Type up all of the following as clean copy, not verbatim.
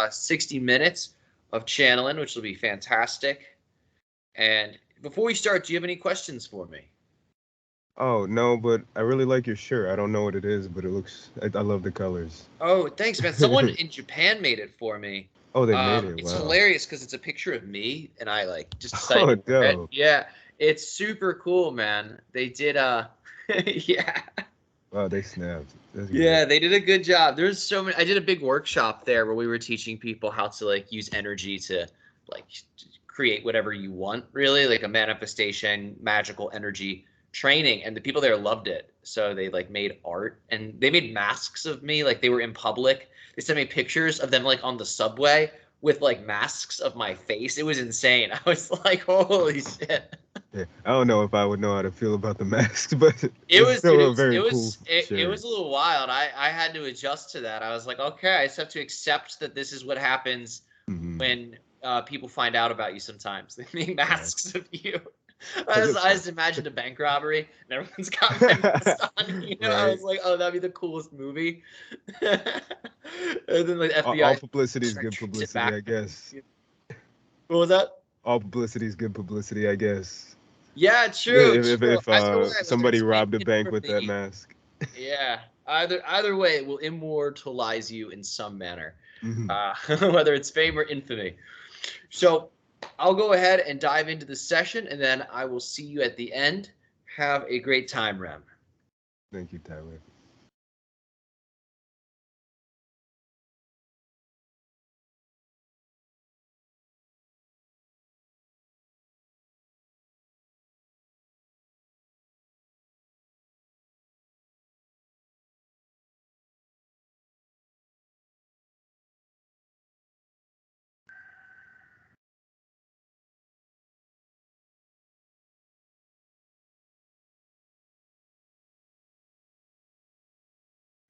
60 minutes of channeling, which will be fantastic. And before we start, do you have any questions for me? Oh, no, but I really like your shirt. I don't know what it is, but I love the colors. Oh, thanks, man. Someone in Japan made it for me. Oh, they made it. It's Wow. hilarious because it's a picture of me, and I like just decided Oh, to wear it. dope. Yeah, it's super cool, man. They did yeah. Wow, they snapped. That's great. Yeah, they did a good job. There's so many. I did a big workshop there where we were teaching people how to like use energy to like create whatever you want, really, like a manifestation, magical energy training. And the people there loved it. So they like made art and they made masks of me. Like they were in public. They sent me pictures of them like on the subway with like masks of my face. It was insane. I was like, holy shit. Yeah, I don't know if I would know how to feel about the mask, but It it's was, dude. still a very cool It shirt. was a little wild. I had to adjust to that. I was like, okay, I just have to accept that this is what happens Hmm. when people find out about you. Sometimes they make Yeah, masks of you. it's a I plus. just imagined a bank robbery and everyone's got my mask on. You know, I Right. was like, oh, that'd be the coolest movie. And then like All FBI publicity is good sit publicity, back. I guess. What was that? All publicity is good publicity, I guess. Yeah, true, If true. if Either way, whether somebody it's fake robbed a it bank or with that me. mask. Yeah, either way, it will immortalize you in some manner, Hmm. whether it's fame or infamy. So I'll go ahead and dive into the session, and then I will see you at the end. Have a great time, Rem. Thank you, Tyler.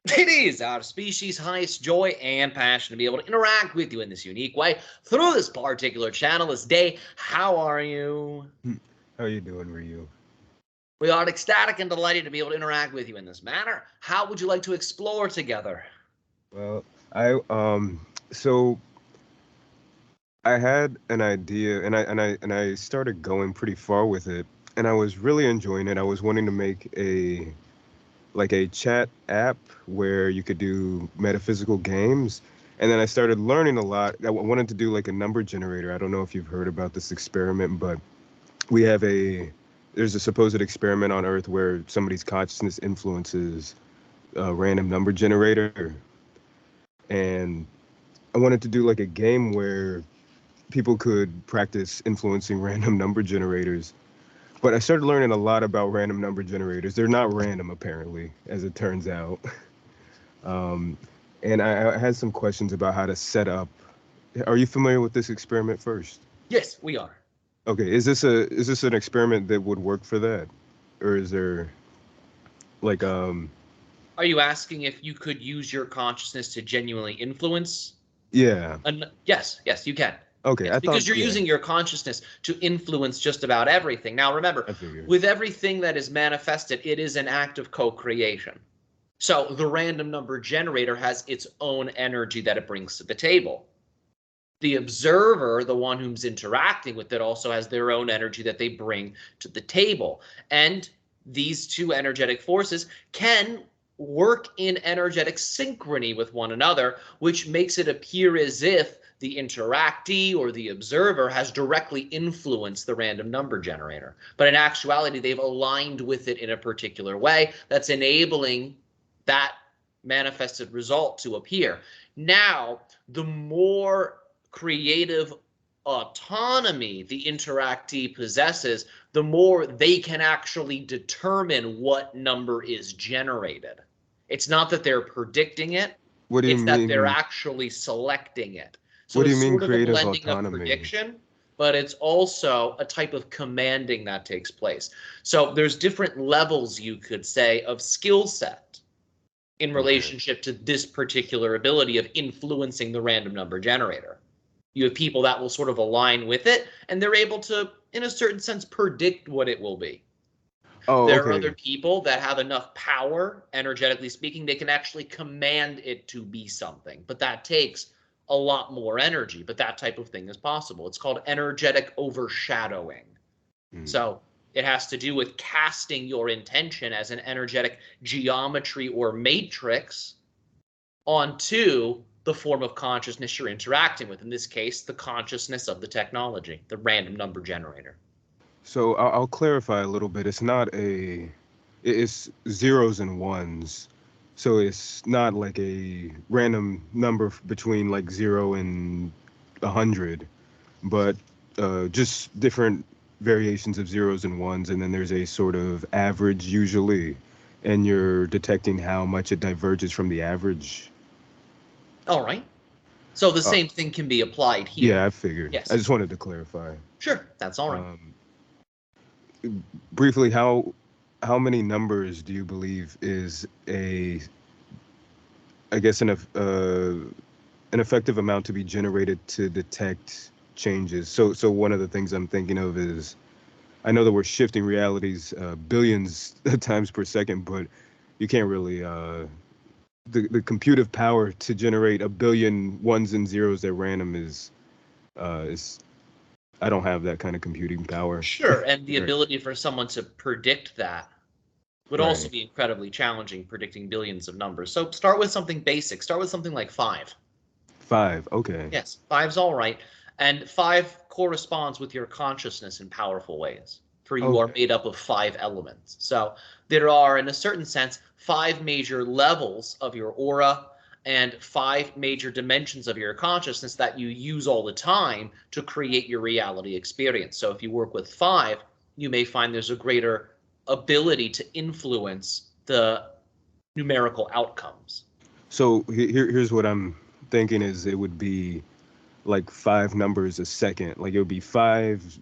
It is our species' highest joy and passion to be able to interact with you in this unique way through this particular channel this day. How are you? How you doing, Ryo? We are ecstatic and delighted to be able to interact with you in this manner. How would you like to explore together? Well, I so I had an idea, and I started going pretty far with it, and I was really enjoying it. I was wanting to make a chat app where you could do metaphysical games, and then I started learning a lot. Wanted to do like a number generator. I don't know if you've heard about this experiment, but we have a there's a supposed experiment on Earth where somebody's consciousness influences a random number generator, and I wanted to do like a game where people could practice influencing random number generators. But I started learning a lot about random number generators. They're not random, apparently, as it turns out. Um, and I had some questions about how to set up. Are you familiar with this experiment first? Yes, we are. Okay, is this an experiment that would work for that, or is there like Are you asking if you could use your consciousness to genuinely influence? yeah, Yes, yes, you can. okay, Yes, I thought because you're yeah, using your consciousness to influence just about everything. Now, remember, I figured. with everything that is manifested, it is an act of co creation. So the random number generator has its own energy that it brings to the table. The observer, the one who's interacting with it, also has their own energy that they bring to the table. And these two energetic forces can work in energetic synchrony with one another, which makes it appear as if the interactee or the observer has directly influenced the random number generator. But in actuality, they've aligned with it in a particular way that's enabling that manifested result to appear. Now, the more creative autonomy the interactee possesses, the more they can actually determine what number is generated. It's not that they're predicting it, What do you it's that they're mean? actually selecting it. So What do you it's mean sort of a creative blending of autonomy? prediction, but it's also a type of commanding that takes place. So there's different levels, you could say, of skill set in Okay. relationship to this particular ability of influencing the random number generator. You have people that will sort of align with it, and they're able to, in a certain sense, predict what it will be. Oh, There are other okay. people that have enough power, energetically speaking, they can actually command it to be something. But that takes a lot more energy, but that type of thing is possible. It's called energetic overshadowing. So it has to do with casting your intention as an energetic geometry or matrix onto the form of consciousness you're interacting with. In this case, the consciousness of the technology, the random number generator. So I'll clarify a little bit. It's zeros and ones. So it's not like a random number between like 0 and 100, but just different variations of zeros and ones, and then there's a sort of average usually, and you're detecting how much it diverges from the average. All right. So the same thing can be applied here. Yeah, I figured. Yes. I just wanted to clarify. Sure, that's all right. Briefly, how many numbers do you believe is an effective amount to be generated to detect changes? So one of the things I'm thinking of is, I know that we're shifting realities billions of times per second, but you can't really the computive power to generate a billion ones and zeros at random is I don't have that kind of computing power. Sure, and the ability for someone to predict that would also be incredibly challenging, predicting billions of numbers. So start with something basic. Start with something like 5. 5, okay. Yes, 5's all right. And 5 corresponds with your consciousness in powerful ways. For you are made up of 5 elements. So there are, in a certain sense, 5 major levels of your aura and 5 major dimensions of your consciousness that you use all the time to create your reality experience. So if you work with 5, you may find there's a greater ability to influence the numerical outcomes. So here's what I'm thinking is it would be like 5 numbers a second. Like it would be 5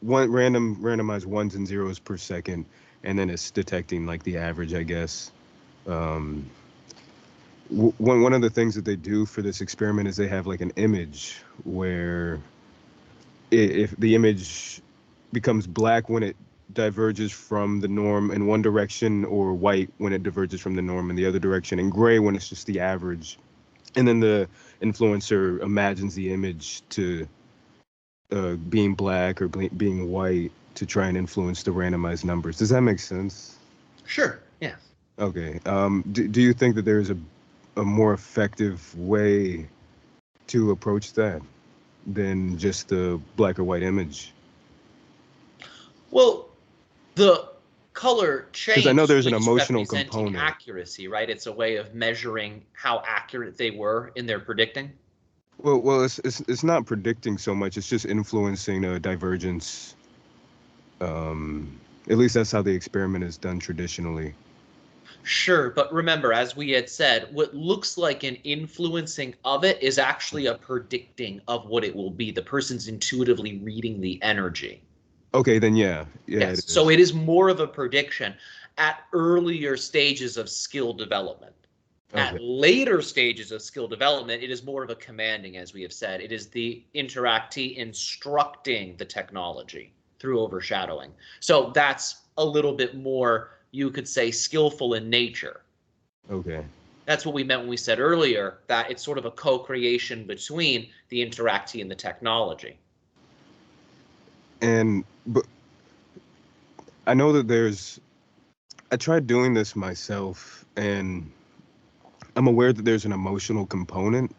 randomized ones and zeros per second, and then it's detecting like the average, I guess. One of the things that they do for this experiment is they have like an image where if the image becomes black when it diverges from the norm in one direction, or white when it diverges from the norm in the other direction, and gray when it's just the average. And then the influencer imagines the image to being black or being white to try and influence the randomized numbers. Does that make sense? Sure, yeah. Okay. Do you think that there's a more effective way to approach that than just the black or white image? Well, the color change, because I know there's an is emotional representing component. accuracy, right? It's a way of measuring how accurate they were in their predicting. Well, it's not predicting so much. It's just influencing a divergence. At least that's how the experiment is done traditionally. Sure, but remember, as we had said, what looks like an influencing of it is actually a predicting of what it will be. The person's intuitively reading the energy. Okay, then yeah. Yes. So it is more of a prediction at earlier stages of skill development. Okay. At later stages of skill development, it is more of a commanding, as we have said. It is the interactee instructing the technology through overshadowing. So that's a little bit more, you could say, skillful in nature. Okay. That's what we meant when we said earlier that it's sort of a co-creation between the interactee and the technology. But I know that I tried doing this myself, and I'm aware that there's an emotional component.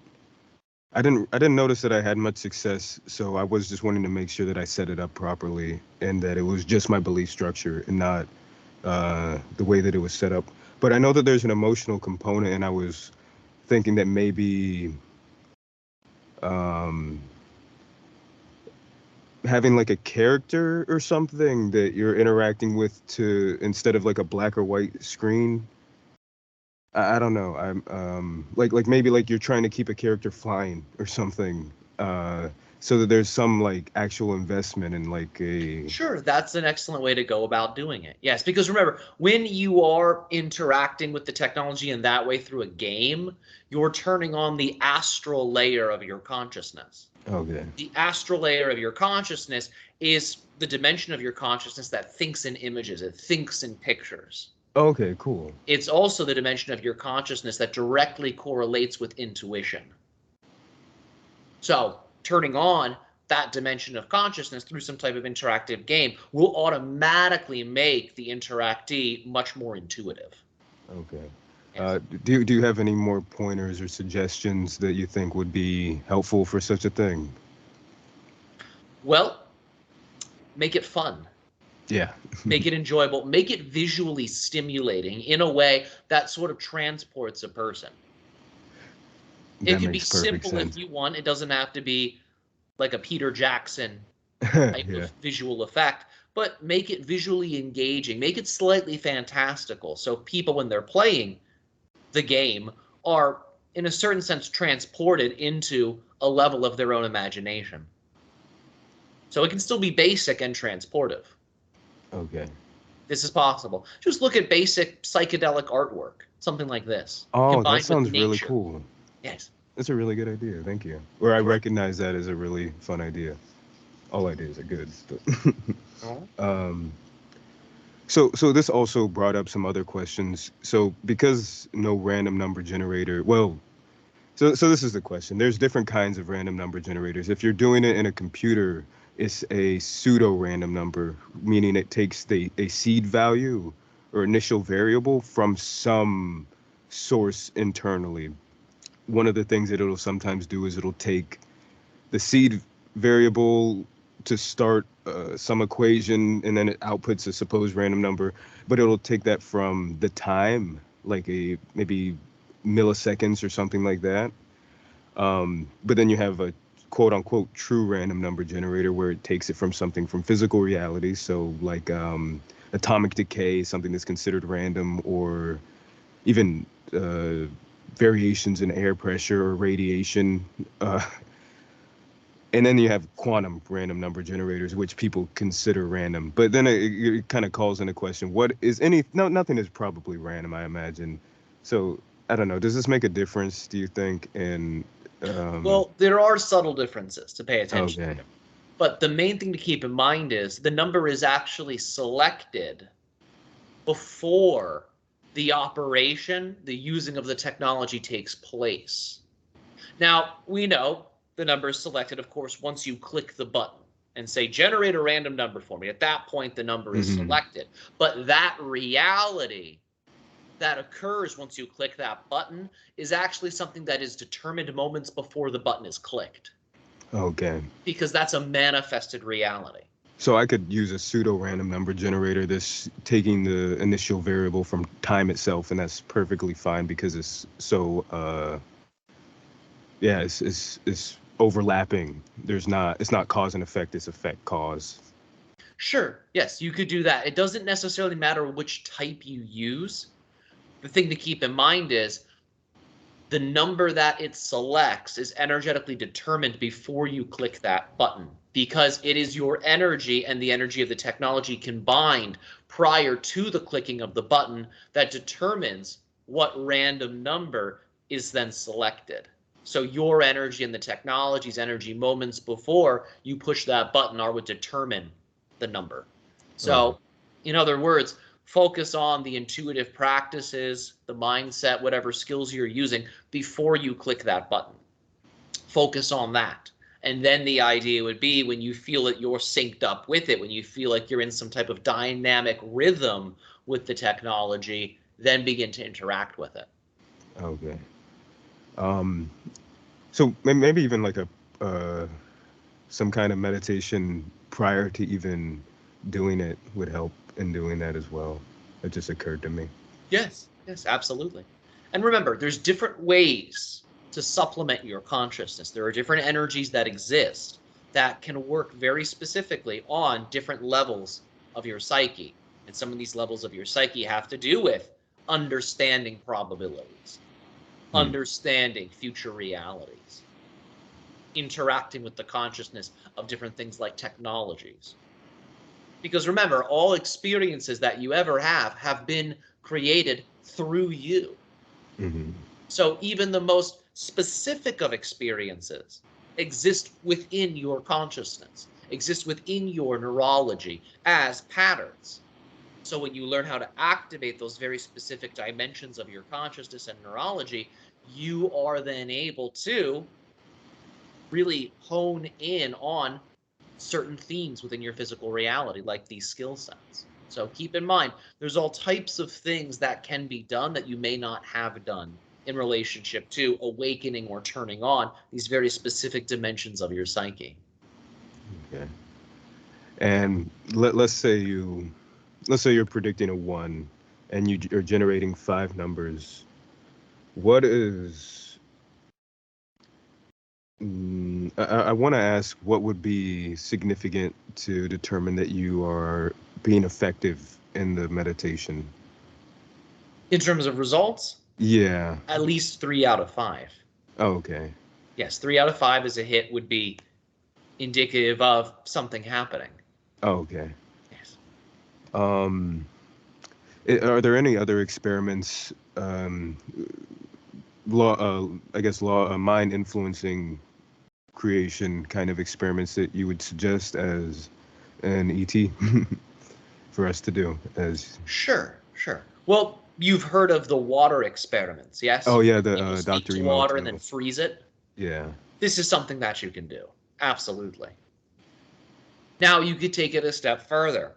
I didn't notice that I had much success, so I was just wanting to make sure that I set it up properly and that it was just my belief structure and not the way that it was set up. But I know that there's an emotional component, and I was thinking that maybe having like a character or something that you're interacting with to instead of like a black or white screen. I don't know. I'm like maybe like you're trying to keep a character flying or something, so that there's some like actual investment in like a. Sure, that's an excellent way to go about doing it. Yes, because remember, when you are interacting with the technology in that way through a game, you're turning on the astral layer of your consciousness. Okay. The astral layer of your consciousness is the dimension of your consciousness that thinks in images, it thinks in pictures. Okay, cool. It's also the dimension of your consciousness that directly correlates with intuition. So turning on that dimension of consciousness through some type of interactive game will automatically make the interactee much more intuitive. Okay. Yes. Do you have any more pointers or suggestions that you think would be helpful for such a thing? Well, make it fun. Yeah. Make it enjoyable. Make it visually stimulating in a way that sort of transports a person. It That could be makes perfect simple if sense. you want. It doesn't have to be like a Peter Jackson type Yeah. of visual effect, but make it visually engaging. Make it slightly fantastical. So people, when they're playing the game, are in a certain sense transported into a level of their own imagination. So it can still be basic and transportive. Okay. This is possible. Just look at basic psychedelic artwork, something like this, Oh, that combined with sounds really nature. cool. Yes. That's a really good idea. Thank you. Or I Sure. recognize that as a really fun idea. All ideas are good. But Oh. um, so this also brought up some other questions. So because no random number generator, well, so this is the question. There's different kinds of random number generators. If you're doing it in a computer, it's a pseudo random number, meaning it takes a seed value or initial variable from some source internally. One of the things that it'll sometimes do is it'll take the seed variable to start some equation, and then it outputs a supposed random number, but it'll take that from the time, like a maybe milliseconds or something like that. But then you have a quote unquote true random number generator where it takes it from something from physical reality. So like atomic decay, something that's considered random, or even variations in air pressure or radiation. Uh, and then you have quantum random number generators, which people consider random. But then it kind of calls into question, what is any, no, nothing is probably random, I imagine. So I don't know. Does this make a difference, do you think? In, um, Well, there are subtle differences to pay attention okay. to. But the main thing to keep in mind is the number is actually selected before the operation, the using of the technology takes place. Now, we know the number is selected, of course, once you click the button and say, generate a random number for me. At that point, the number is Hmm. selected. But that reality that occurs once you click that button is actually something that is determined moments before the button is clicked, Okay. because that's a manifested reality. So I could use a pseudo random number generator that's taking the initial variable from time itself, and that's perfectly fine because it's so yeah, it's overlapping. It's not cause and effect, it's effect cause. Sure, yes, you could do that. It doesn't necessarily matter which type you use. The thing to keep in mind is the number that it selects is energetically determined before you click that button, because it is your energy and the energy of the technology combined prior to the clicking of the button that determines what random number is then selected. So your energy and the technology's energy moments before you push that button are what determine the number. Okay. So, in other words, focus on the intuitive practices, the mindset, whatever skills you're using before you click that button. Focus on that. And then the idea would be when you feel that you're synced up with it, when you feel like you're in some type of dynamic rhythm with the technology, then begin to interact with it. Okay. Um, so maybe even like a uh, some kind of meditation prior to even doing it would help in doing that as well. It just occurred to me. Yes, yes, absolutely. And remember, there's different ways to supplement your consciousness. There are different energies that exist that can work very specifically on different levels of your psyche. And some of these levels of your psyche have to do with understanding probabilities, Hmm. understanding future realities, interacting with the consciousness of different things like technologies. Because remember, all experiences that you ever have been created through you. Hmm. So even the most specific of experiences exist within your consciousness, exist within your neurology as patterns. So when you learn how to activate those very specific dimensions of your consciousness and neurology, you are then able to really hone in on certain themes within your physical reality, like these skill sets. So keep in mind, there's all types of things that can be done that you may not have done in relationship to awakening or turning on these very specific dimensions of your psyche. Okay. And let's say you're predicting a 1 and you're generating 5 numbers. What is I want to ask what would be significant to determine that you are being effective in the meditation? In terms of results, Yeah. at least 3 out of 5. Oh, okay. Yes, 3 out of 5 as a hit would be indicative of something happening. Oh, okay. Yes. Are there any other experiments, mind influencing creation kind of experiments that you would suggest as an ET for us to do as? Sure. Well, you've heard of the water experiments, yes? Oh yeah, People the speak Dr. to water and Emoto. then freeze it. Yeah. This is something that you can do. Absolutely. Now, you could take it a step further.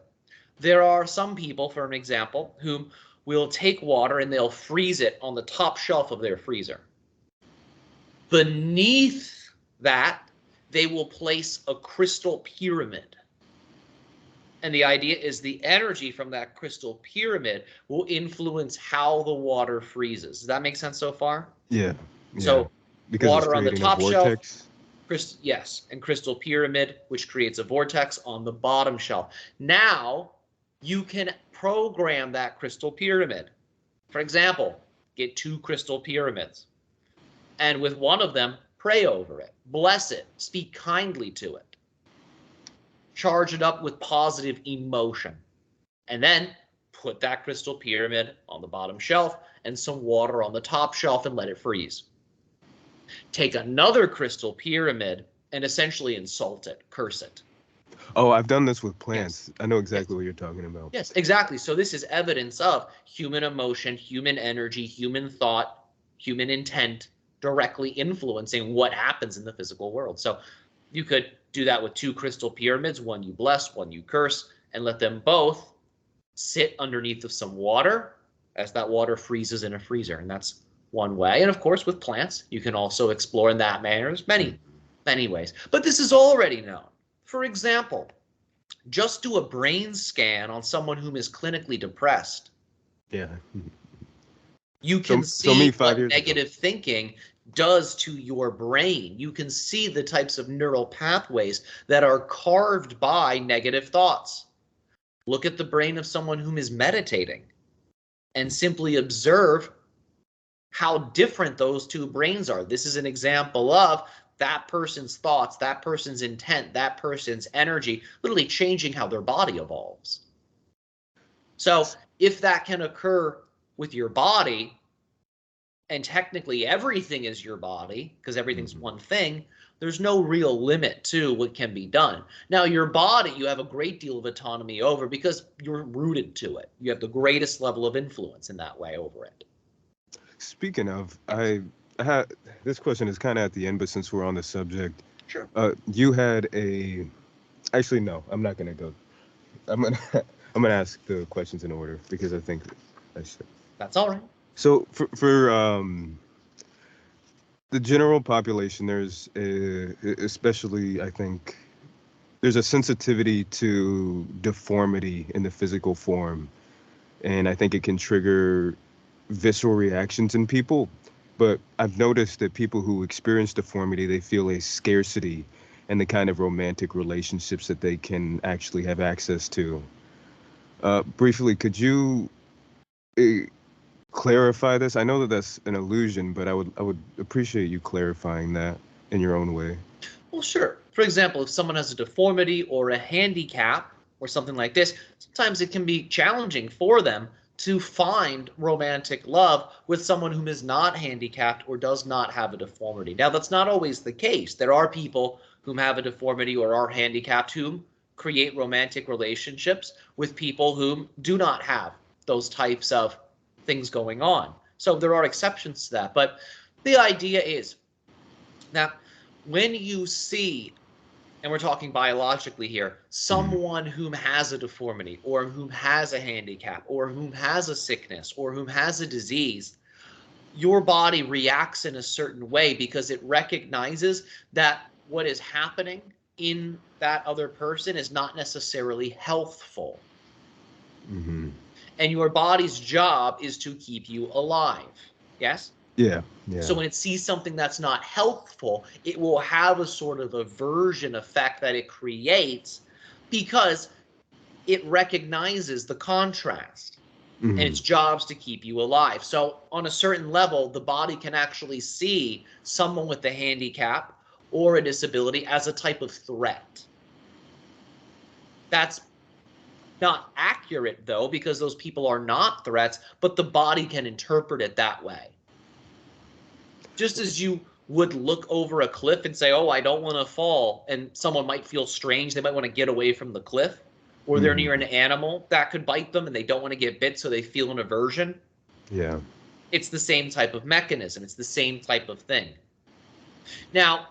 There are some people, for an example, whom will take water and they'll freeze it on the top shelf of their freezer. Beneath that, they will place a crystal pyramid. And the idea is the energy from that crystal pyramid will influence how the water freezes. Does that make sense so far? Yeah. So Because water on the top shelf, yes, and crystal pyramid, which creates a vortex on the bottom shelf. Now you can program that crystal pyramid. For example, get 2 crystal pyramids, and with one of them, pray over it, bless it, speak kindly to it, charge it up with positive emotion, and then put that crystal pyramid on the bottom shelf and some water on the top shelf and let it freeze. Take another crystal pyramid and essentially insult it, curse it. Oh, I've done this with plants. Yes. I know exactly what you're talking about. Yes, exactly. So this is evidence of human emotion, human energy, human thought, human intent directly influencing what happens in the physical world. So you could do that with 2 crystal pyramids, one you bless, one you curse, and let them both sit underneath of some water as that water freezes in a freezer. And that's one way. And of course, with plants, you can also explore in that manner. There's many ways. But this is already known. For example, just do a brain scan on someone whom is clinically depressed. Yeah. You can see what negative thinking does to your brain. You can see the types of neural pathways that are carved by negative thoughts. Look at the brain of someone whom is meditating and simply observe how different those 2 brains are. This is an example of that person's thoughts, that person's intent, that person's energy, literally changing how their body evolves. So if that can occur with your body, and technically everything is your body, because everything's one thing, there's no real limit to what can be done. Now, your body, you have a great deal of autonomy over because you're rooted to it. You have the greatest level of influence in that way over it. Speaking of, I had this question is kind of at the end, but since we're on the subject, sure. You had a. Actually, no, I'm not gonna go. I'm gonna ask the questions in order because I think I should. That's all right. So for the general population, there's especially I think there's a sensitivity to deformity in the physical form, and I think it can trigger visceral reactions in people. But I've noticed that people who experience deformity, they feel a scarcity in the kind of romantic relationships that they can actually have access to. Briefly, could you clarify this? I know that that's an illusion, but I would appreciate you clarifying that in your own way. Well, sure. For example, if someone has a deformity or a handicap or something like this, sometimes it can be challenging for them to find romantic love with someone whom is not handicapped or does not have a deformity. Now, that's not always the case. There are people whom have a deformity or are handicapped whom create romantic relationships with people whom do not have those types of things going on. So there are exceptions to that. But the idea is that when you see, and we're talking biologically here, someone whom has a deformity or whom has a handicap or whom has a sickness or whom has a disease, your body reacts in a certain way because it recognizes that what is happening in that other person is not necessarily healthful. Mm-hmm. And your body's job is to keep you alive. Yes? Yeah. Yeah. So when it sees something that's not healthful, it will have a sort of aversion effect that it creates because it recognizes the contrast. And its job's to keep you alive. So on a certain level, the body can actually see someone with a handicap or a disability as a type of threat. That's not accurate, though, because those people are not threats, but the body can interpret it that way. Just as you would look over a cliff and say, oh, I don't want to fall, and someone might feel strange, they might want to get away from the cliff, or they're near an animal that could bite them and they don't want to get bit, so they feel an aversion. Yeah. It's the same type of mechanism. It's the same type of thing. Now,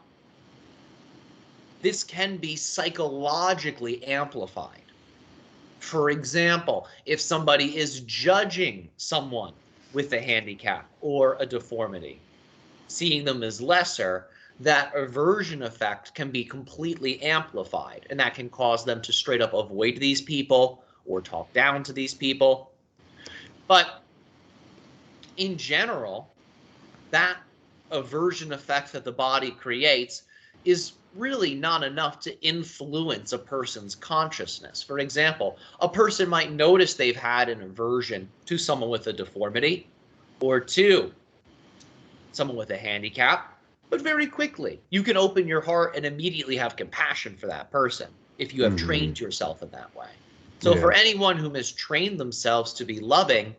this can be psychologically amplified. For example, if somebody is judging someone with a handicap or a deformity, seeing them as lesser, that aversion effect can be completely amplified, and that can cause them to straight up avoid these people or talk down to these people. But in general, that aversion effect that the body creates is really not enough to influence a person's consciousness. For example, a person might notice they've had an aversion to someone with a deformity or to someone with a handicap, but very quickly you can open your heart and immediately have compassion for that person if you have trained yourself in that way. So for anyone who has trained themselves to be loving,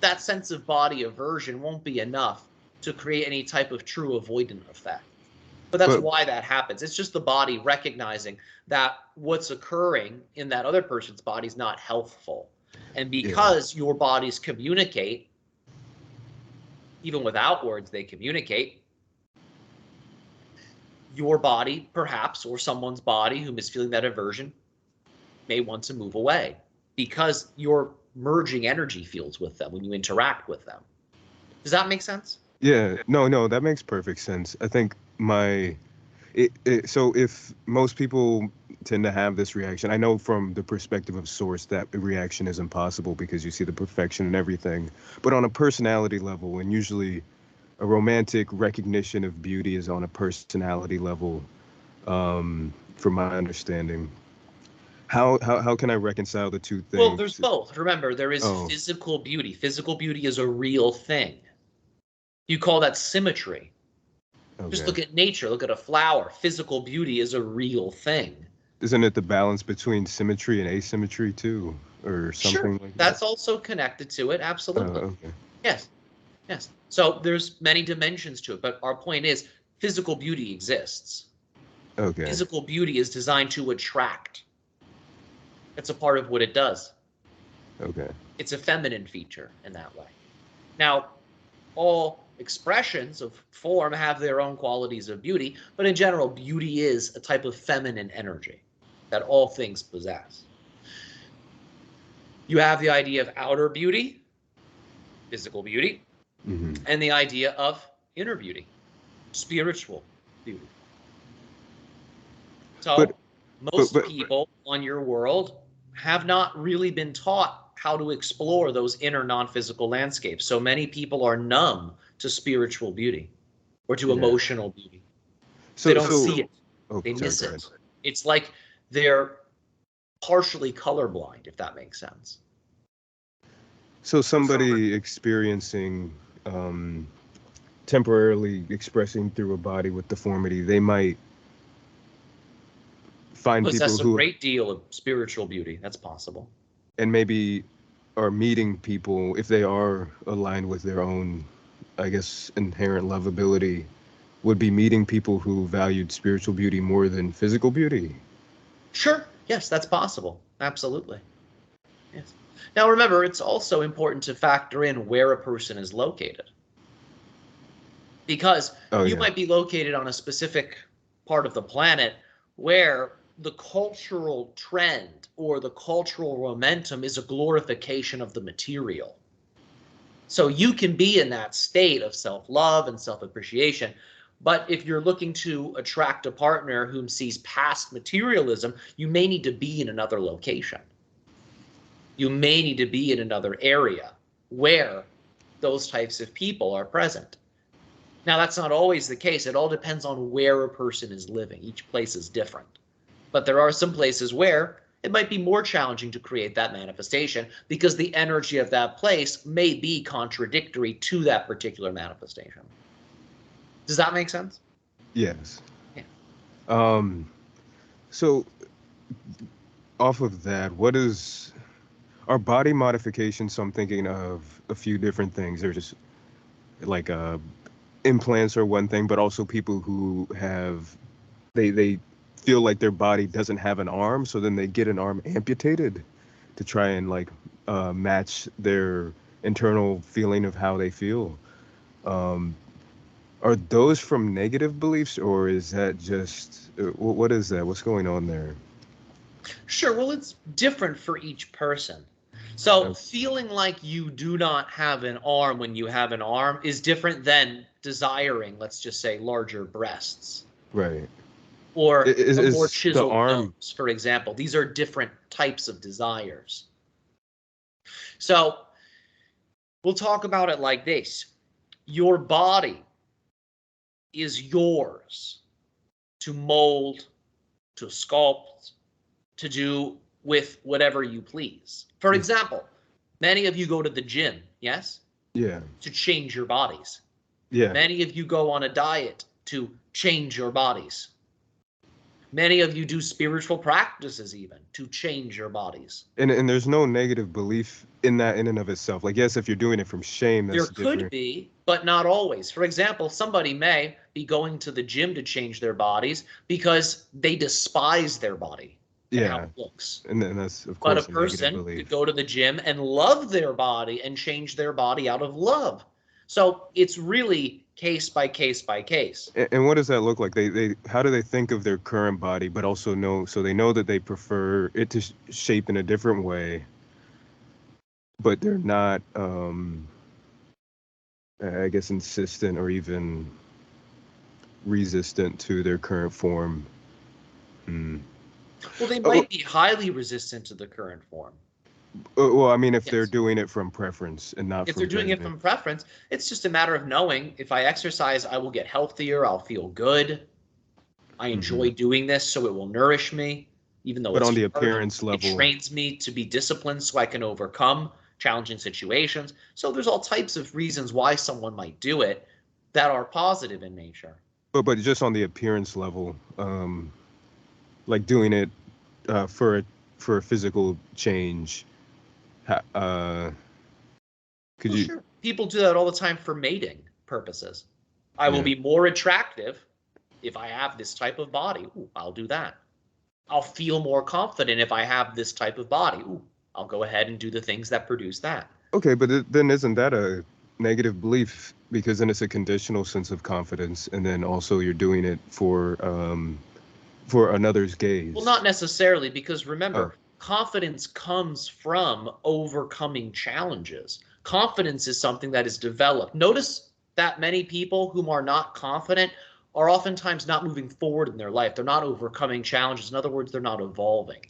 that sense of body aversion won't be enough to create any type of true avoidant effect. But that's why that happens. It's just the body recognizing that what's occurring in that other person's body is not healthful. And because your bodies communicate, even without words, they communicate, your body, perhaps, or someone's body who is feeling that aversion may want to move away because you're merging energy fields with them when you interact with them. Does that make sense? Yeah. No, that makes perfect sense. I think so if most people tend to have this reaction, I know from the perspective of source that reaction is impossible because you see the perfection and everything. But on a personality level, and usually a romantic recognition of beauty is on a personality level, from my understanding. How can I reconcile the two things? Well, there's both. Remember, there is physical beauty. Physical beauty is a real thing. You call that symmetry. Just look at nature. Look at a flower. Physical beauty is a real thing. Isn't it the balance between symmetry and asymmetry too, or something like that? That's also connected to it. Absolutely. Yes. So there's many dimensions to it, but our point is physical beauty exists. Physical beauty is designed to attract. It's a part of what it does. It's a feminine feature in that way. Now, all expressions of form have their own qualities of beauty, but in general, beauty is a type of feminine energy that all things possess. You have the idea of outer beauty, physical beauty, and the idea of inner beauty, spiritual beauty. So most people on your world have not really been taught how to explore those inner non-physical landscapes. So many people are numb to spiritual beauty or to emotional beauty. So they don't see it. They miss it. It's like they're partially colorblind, if that makes sense. So somebody experiencing temporarily expressing through a body with deformity, they might find possess people who a great deal of spiritual beauty. That's possible. And maybe are meeting people, if they are aligned with their own, I guess, inherent lovability, would be meeting people who valued spiritual beauty more than physical beauty. Sure. Yes, that's possible. Absolutely. Yes. Now, remember, it's also important to factor in where a person is located. Because you might be located on a specific part of the planet where the cultural trend or the cultural momentum is a glorification of the material. So you can be in that state of self-love and self-appreciation, but if you're looking to attract a partner whom sees past materialism, you may need to be in another location. You may need to be in another area where those types of people are present. Now, that's not always the case. It all depends on where a person is living. Each place is different. But there are some places where it might be more challenging to create that manifestation because the energy of that place may be contradictory to that particular manifestation. Does that make sense? Yes. Yeah. So off of that, what is our body modifications? So I'm thinking of a few different things. They're just like implants are one thing, but also people who have they feel like their body doesn't have an arm, so then they get an arm amputated to try and like match their internal feeling of how they feel. Are those from negative beliefs, or is that just what is that? What's going on there? Sure. Well, it's different for each person. So feeling like you do not have an arm when you have an arm is different than desiring, let's just say, larger breasts. Right. Or Is a more the chiseled arm nose, for example. These are different types of desires. So we'll talk about it like this. Your body is yours to mold, to sculpt, to do with whatever you please. For example, many of you go to the gym, yes? Yeah. To change your bodies. Yeah. Many of you go on a diet to change your bodies. Many of you do spiritual practices even to change your bodies. And there's no negative belief in that in and of itself. Like, yes, if you're doing it from shame, There that's could different. be, but not always. For example, somebody may be going to the gym to change their bodies because they despise their body and how Yeah. it looks. And then that's, of But a course, a negative person could belief. go to the gym and love their body and change their body out of love. So it's really case by case by case. And what does that look like? They how do they think of their current body, but also know, so they know that they prefer it to shape in a different way, but they're not, I guess, insistent or even resistant to their current form. Well, they Oh, might be highly resistant to the current form. well, I mean, if they're Yes. doing it from preference and not If from they're doing it judgment. from preference, it's just a matter of knowing if I exercise, I will get healthier, I'll feel good. I enjoy doing this, so it will nourish me, even though But on it's the hard. appearance It level, trains me to be disciplined so I can overcome challenging situations. So there's all types of reasons why someone might do it that are positive in nature. but just on the appearance level, like doing it for a physical change, could Well, you? sure. People do that all the time for mating purposes. I will Yeah. be more attractive if I have this type of body. Ooh, I'll do that. I'll feel more confident if I have this type of body. Ooh, I'll go ahead and do the things that produce that. Okay, but then isn't that a negative belief? Because then it's a conditional sense of confidence, and then also you're doing it for another's Well, gaze. not necessarily, because Oh, remember, confidence comes from overcoming challenges. Confidence is something that is developed. Notice that many people whom are not confident are oftentimes not moving forward in their life. They're not overcoming challenges. In other words, they're not evolving.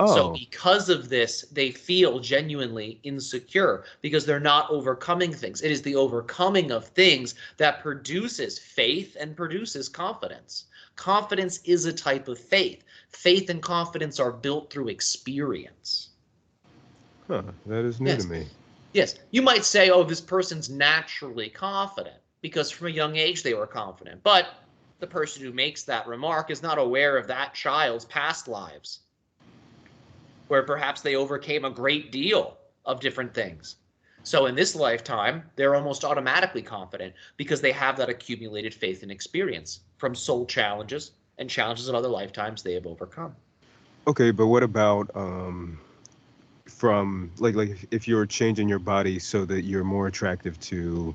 So oh, because of this, they feel genuinely insecure because they're not overcoming things. It is the overcoming of things that produces faith and produces confidence. Confidence is a type of faith. Faith and confidence are built through experience. huh, that is new to Yes. me. Yes. You might say, oh, this person's naturally confident because from a young age they were confident. But the person who makes that remark is not aware of that child's past lives, where perhaps they overcame a great deal of different things. So in this lifetime, they're almost automatically confident because they have that accumulated faith and experience from soul challenges and challenges of other lifetimes they have overcome. Okay, but what about from like if you're changing your body so that you're more attractive to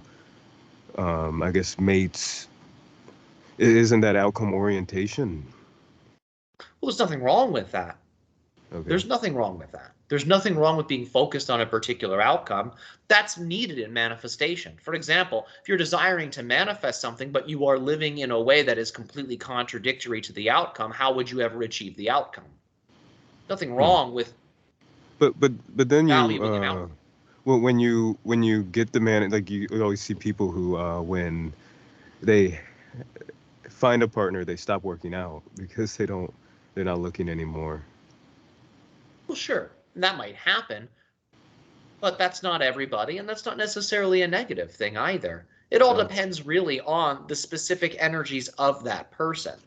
I guess mates, Isn't that outcome orientation? Well, there's nothing wrong with that. Okay. There's nothing wrong with that. There's nothing wrong with being focused on a particular outcome. That's needed in manifestation. For example, if you're desiring to manifest something, but you are living in a way that is completely contradictory to the outcome, how would you ever achieve the outcome? Nothing Hmm. wrong with But then you valuing an outcome. well, when you get the man, like you always see people who when they find a partner, they stop working out because they're not looking anymore. Well, sure, that might happen, but that's not everybody, and that's not necessarily a negative thing either. It all Oh, depends really on the specific energies of that person.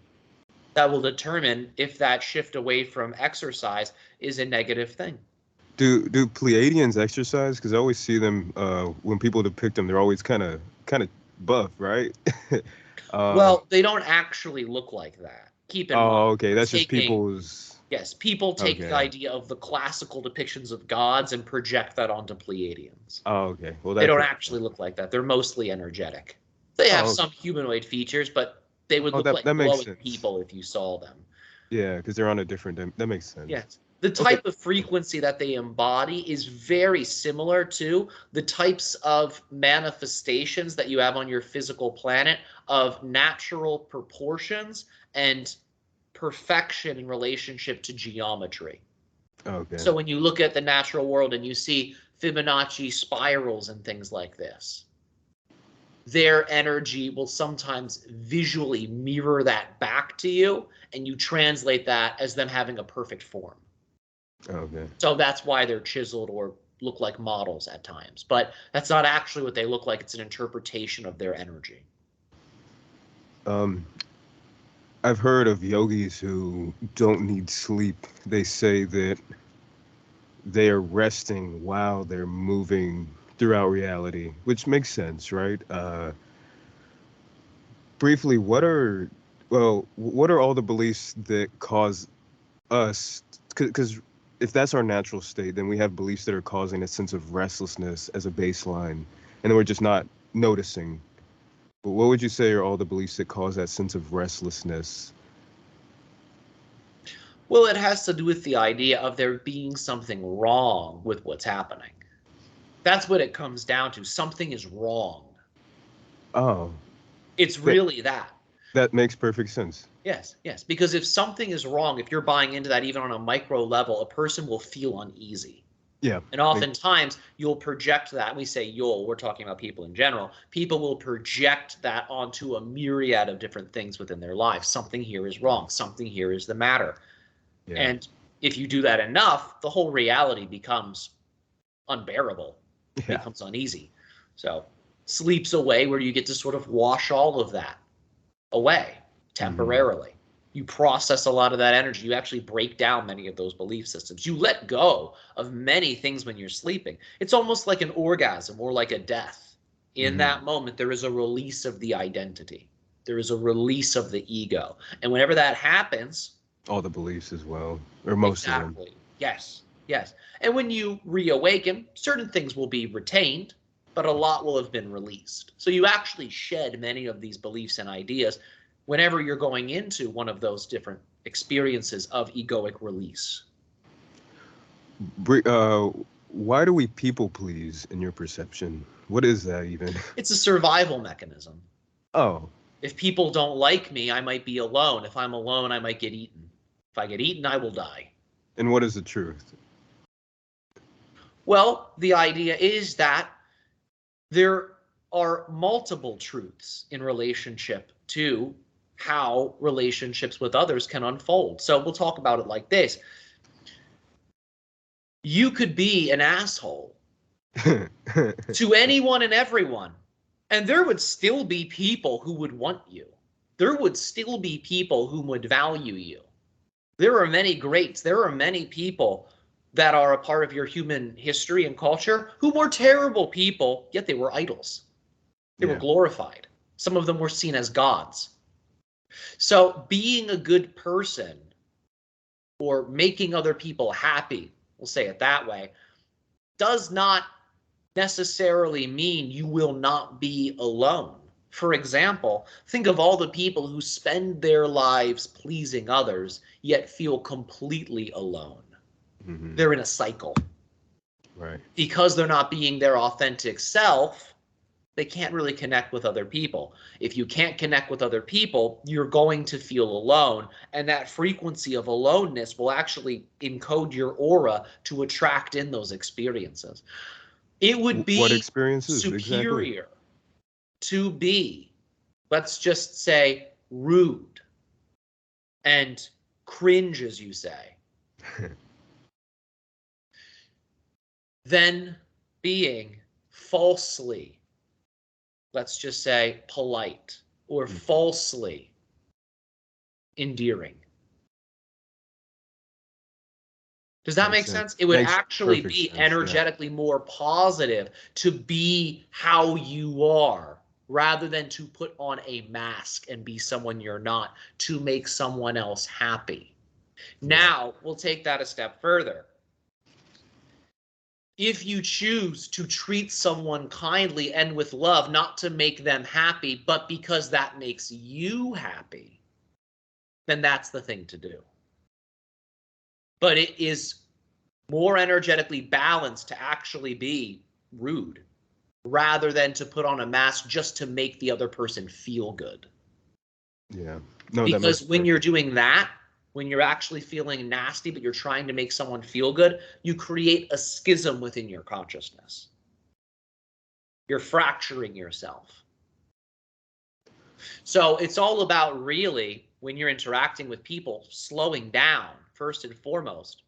That will determine if that shift away from exercise is a negative thing. do Pleiadians exercise? Because I always see them when people depict them, they're always kind of buff, right? uh, Well, they don't actually look like that. Keep in mind, oh, okay, we're that's just taking, people's. yes, people take the Okay. idea of the classical depictions of gods and project that onto Pleiadians. Oh, okay. Well, They that don't could. actually look like that. They're mostly energetic. They have Oh, okay. some humanoid features, but they would Oh, look that like makes glowing sense. people if you saw them. Yeah, because they're on a different. That makes sense. Yes. The Okay. type of frequency that they embody is very similar to the types of manifestations that you have on your physical planet of natural proportions and perfection in relationship to geometry. Okay. So when you look at the natural world and you see Fibonacci spirals and things like this, their energy will sometimes visually mirror that back to you, and you translate that as them having a perfect form. Okay. So that's why they're chiseled or look like models at times. But that's not actually what they look like. It's an interpretation of their energy. Um, I've heard of yogis who don't need sleep. They say that they are resting while they're moving throughout reality, which makes sense, right? Briefly, what are all the beliefs that cause us? Because if that's our natural state, then we have beliefs that are causing a sense of restlessness as a baseline, and then we're just not noticing. But what would you say are all the beliefs that cause that sense of restlessness? Well, it has to do with the idea of there being something wrong with what's happening. That's what it comes down to. Something is wrong. Oh, It's that really that. that makes perfect sense. Yes, yes. Because if something is wrong, if you're buying into that even on a micro level, a person will feel uneasy. Yeah, And oftentimes you'll project that. We say we're talking about people in general. People will project that onto a myriad of different things within their lives. Something here is wrong. Something here is the matter. yeah, And if you do that enough, the whole reality becomes unbearable, yeah. becomes uneasy. So sleeps away where you get to sort of wash all of that away Hmm. temporarily. You process a lot of that energy. You actually break down many of those belief systems. You let go of many things when you're sleeping. It's almost like an orgasm or like a death. In Hmm. that moment, there is a release of the identity, there is a release of the ego. And whenever that happens, All the beliefs as well, or most of them. exactly, yes, yes. And when you reawaken, certain things will be retained, but a lot will have been released. So you actually shed many of these beliefs and ideas whenever you're going into one of those different experiences of egoic release. Bri- Uh, why do we people please in your perception? What is that even? It's a survival mechanism. Oh, If people don't like me, I might be alone. If I'm alone, I might get eaten. If I get eaten, I will die. and what is the truth? Well, the idea is that there are multiple truths in relationship to how relationships with others can unfold. So we'll talk about it like this. You could be an asshole to anyone and everyone, and there would still be people who would want you. There would still be people who would value you. There are many greats. There are many people that are a part of your human history and culture who were terrible people, yet they were idols. They were Yeah. glorified. Some of them were seen as gods. So being a good person or making other people happy, we'll say it that way, does not necessarily mean you will not be alone. For example, think of all the people who spend their lives pleasing others, yet feel completely alone. Mm-hmm. They're in a cycle. Right. Because they're not being their authentic self, they can't really connect with other people. If you can't connect with other people, you're going to feel alone. And that frequency of aloneness will actually encode your aura to attract in those experiences. It would What be experiences exactly? superior to be, let's just say, rude and cringe, as you say, than being falsely, let's just say, polite or falsely endearing. Does that make sense? It would Makes actually perfect be sense, energetically more positive to be how you are rather than to put on a mask and be someone you're not to make someone else happy. Now, we'll take that a step further. If you choose to treat someone kindly and with love, not to make them happy, but because that makes you happy, then that's the thing to do. But it is more energetically balanced to actually be rude rather than to put on a mask just to make the other person feel good. Yeah. No, because when you're doing that, when you're actually feeling nasty, but you're trying to make someone feel good, you create a schism within your consciousness. You're fracturing yourself. So it's all about really, when you're interacting with people, slowing down first and foremost,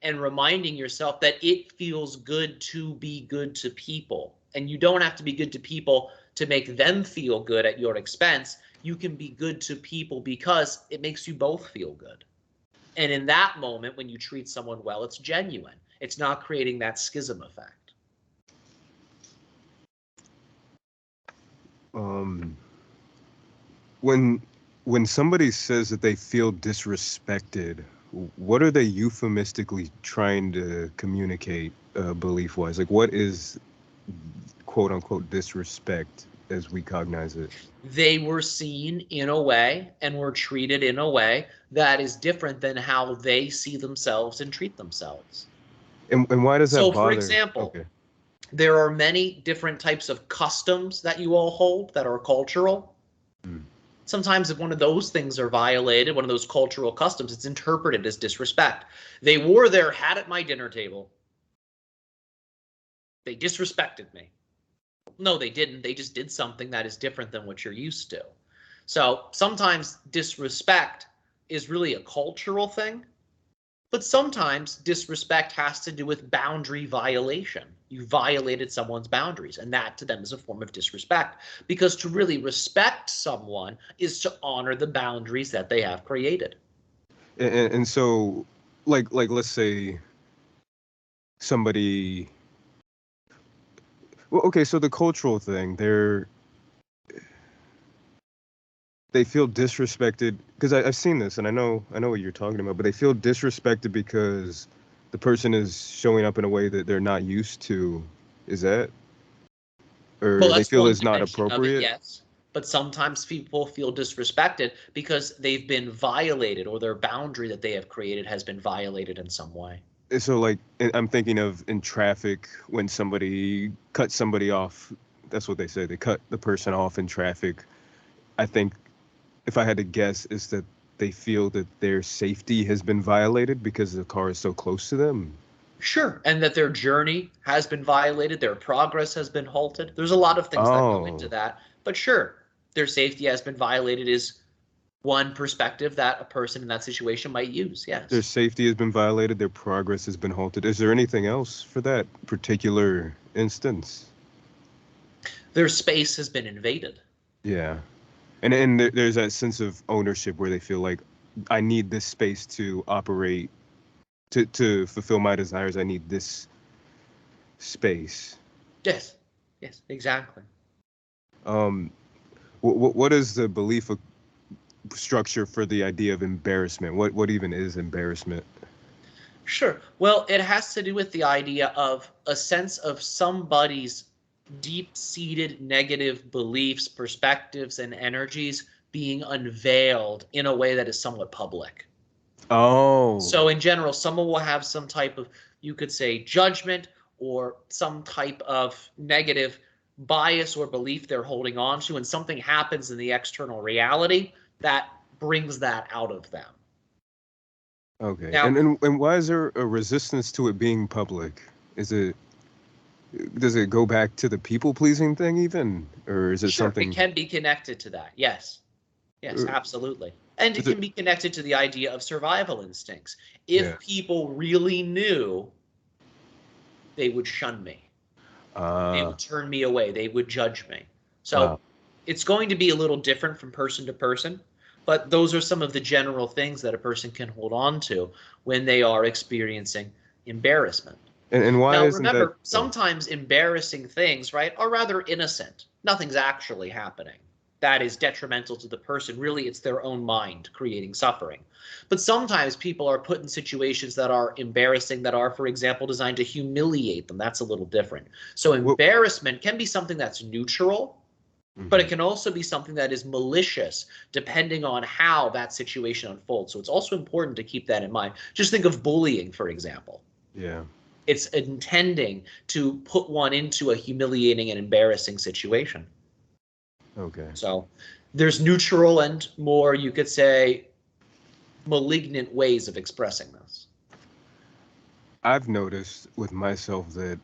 and reminding yourself that it feels good to be good to people. And you don't have to be good to people to make them feel good at your expense. You can be good to people because it makes you both feel good. And in that moment, when you treat someone well, it's genuine. It's not creating that schism effect. When somebody says that they feel disrespected, what are they euphemistically trying to communicate, belief-wise? Like, what is quote unquote disrespect as we cognize it? They were seen in a way and were treated in a way that is different than how they see themselves and treat themselves. And why does that So, for bother? example, Okay. there are many different types of customs that you all hold that are cultural. Sometimes if one of those things are violated, one of those cultural customs, it's interpreted as disrespect. They wore their hat at my dinner table. They disrespected me. No, they didn't. They just did something that is different than what you're used to. So sometimes disrespect is really a cultural thing, but sometimes disrespect has to do with boundary violation. You violated someone's boundaries, and that to them is a form of disrespect. Because to really respect someone is to honor the boundaries that they have created. And so, like let's say somebody. Well, okay, so the cultural thing, they feel disrespected because I've seen this and I know what you're talking about, but they feel disrespected because the person is showing up in a way that they're not used to. Is that? Or Well, they that's feel one is not dimension of it, appropriate? yes. But sometimes people feel disrespected because they've been violated or their boundary that they have created has been violated in some way. And so, like, I'm thinking of in traffic when somebody cuts somebody off. That's what they say. They cut the person off in traffic. I think if I had to guess, is that they feel that their safety has been violated because the car is so close to them. Sure. And that their journey has been violated, their progress has been halted. There's a lot of things that go into Oh, that. But sure, their safety has been violated is one perspective that a person in that situation might use. their Yes. safety has been violated, their progress has been halted. Is there anything else for that particular instance? Their space has been invaded. Yeah. And there's that sense of ownership where they feel like I need this space to operate to fulfill my desires. I need this space. Yes. Yes, exactly. Um, what is the belief structure for the idea of embarrassment? What even is embarrassment? Sure. Well, it has to do with the idea of a sense of somebody's deep-seated negative beliefs, perspectives, and energies being unveiled in a way that is somewhat public. Oh. So in general, someone will have some type of, you could say, judgment or some type of negative bias or belief they're holding on to, and something happens in the external reality that brings that out of them. Okay. Now, And why is there a resistance to it being public? Does it go back to the people pleasing thing even, or is it sure, something? it can be connected to that. Yes, absolutely. And it Is it? can be connected to the idea of survival instincts. Yeah. If people really knew, they would shun me. They would turn me away. They would judge me. So Wow. it's going to be a little different from person to person, but those are some of the general things that a person can hold on to when they are experiencing embarrassment. And why Now, isn't that? remember, sometimes embarrassing things, right, are rather innocent. Nothing's actually happening that is detrimental to the person. Really, it's their own mind creating suffering. But sometimes people are put in situations that are embarrassing, that are, for example, designed to humiliate them. That's a little different. So embarrassment can be something that's neutral, but it can also be something that is malicious, depending on how that situation unfolds. So it's also important to keep that in mind. Just think of bullying, for example. Yeah. It's intending to put one into a humiliating and embarrassing situation. Okay. So there's neutral and more, you could say, malignant ways of expressing this. I've noticed with myself that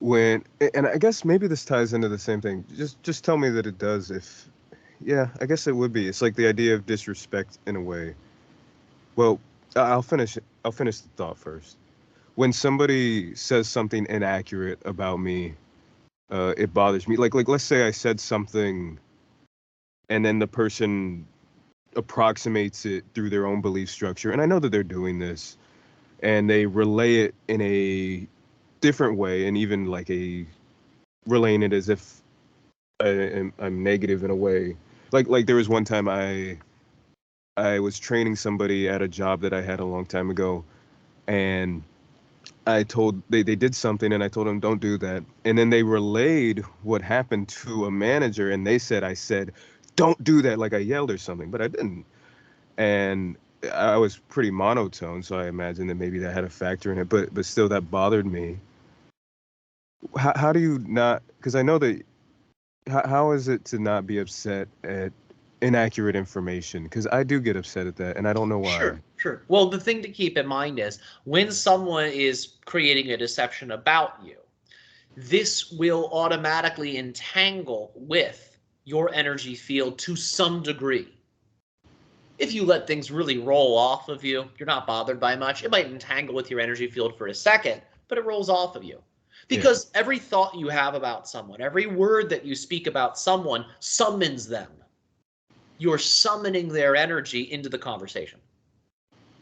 and I guess maybe this ties into the same thing. Just tell me that it does if, yeah, I guess it would be. It's like the idea of disrespect in a way. Well, I'll finish the thought first. When somebody says something inaccurate about me, it bothers me. Like let's say I said something and then the person approximates it through their own belief structure, and I know that they're doing this, and they relay it in a different way, and even like relaying it as if I'm negative in a way. Like there was one time I was training somebody at a job that I had a long time ago, and they did something, and I told them don't do that, and then they relayed what happened to a manager, and they said I said don't do that, like I yelled or something, but I didn't. And I was pretty monotone, so I imagine that maybe that had a factor in it, but still that bothered me. How do you not, because I know that, how is it to not be upset at inaccurate information? Because I do get upset at that, and I don't know why. Sure. Well, the thing to keep in mind is when someone is creating a deception about you, this will automatically entangle with your energy field to some degree. If you let things really roll off of you, you're not bothered by much. It might entangle with your energy field for a second, but it rolls off of you. Because every thought you have about someone, every word that you speak about someone summons them. You're summoning their energy into the conversation.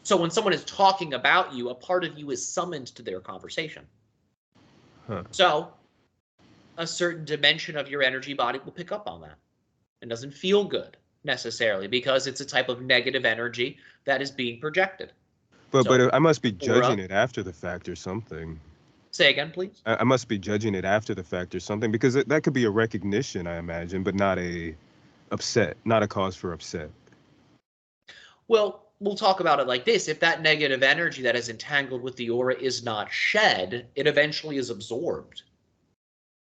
So when someone is talking about you, a part of you is summoned to their conversation. So a certain dimension of your energy body will pick up on that. It doesn't feel good necessarily because it's a type of negative energy that is being projected. But I must be judging it after the fact or something. Say again, please. I must be judging it after the fact or something, because that could be a recognition, I imagine, but not a cause for upset. Well, we'll talk about it like this. If that negative energy that is entangled with the aura is not shed, it eventually is absorbed.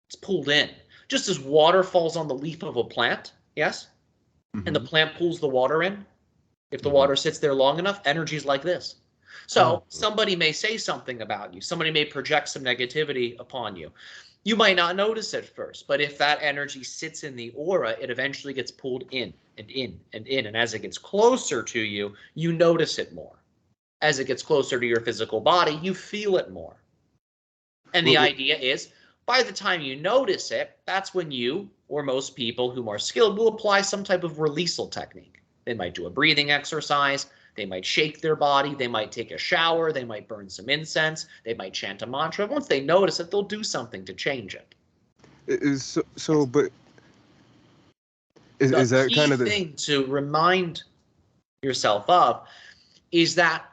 It's pulled in. Just as water falls on the leaf of a plant, yes? And the plant pulls the water in. If the water sits there long enough, energy is like this. So somebody may say something about you. Somebody may project some negativity upon you. You might not notice at first, but if that energy sits in the aura, it eventually gets pulled in and in and in. And as it gets closer to you, you notice it more. As it gets closer to your physical body, you feel it more. And the idea is, by the time you notice it, that's when you, or most people who are skilled, will apply some type of releasal technique. They might do a breathing exercise. They might shake their body. They might take a shower. They might burn some incense. They might chant a mantra. Once they notice it, they'll do something to change it. But is that kind of the key thing to remind yourself of is that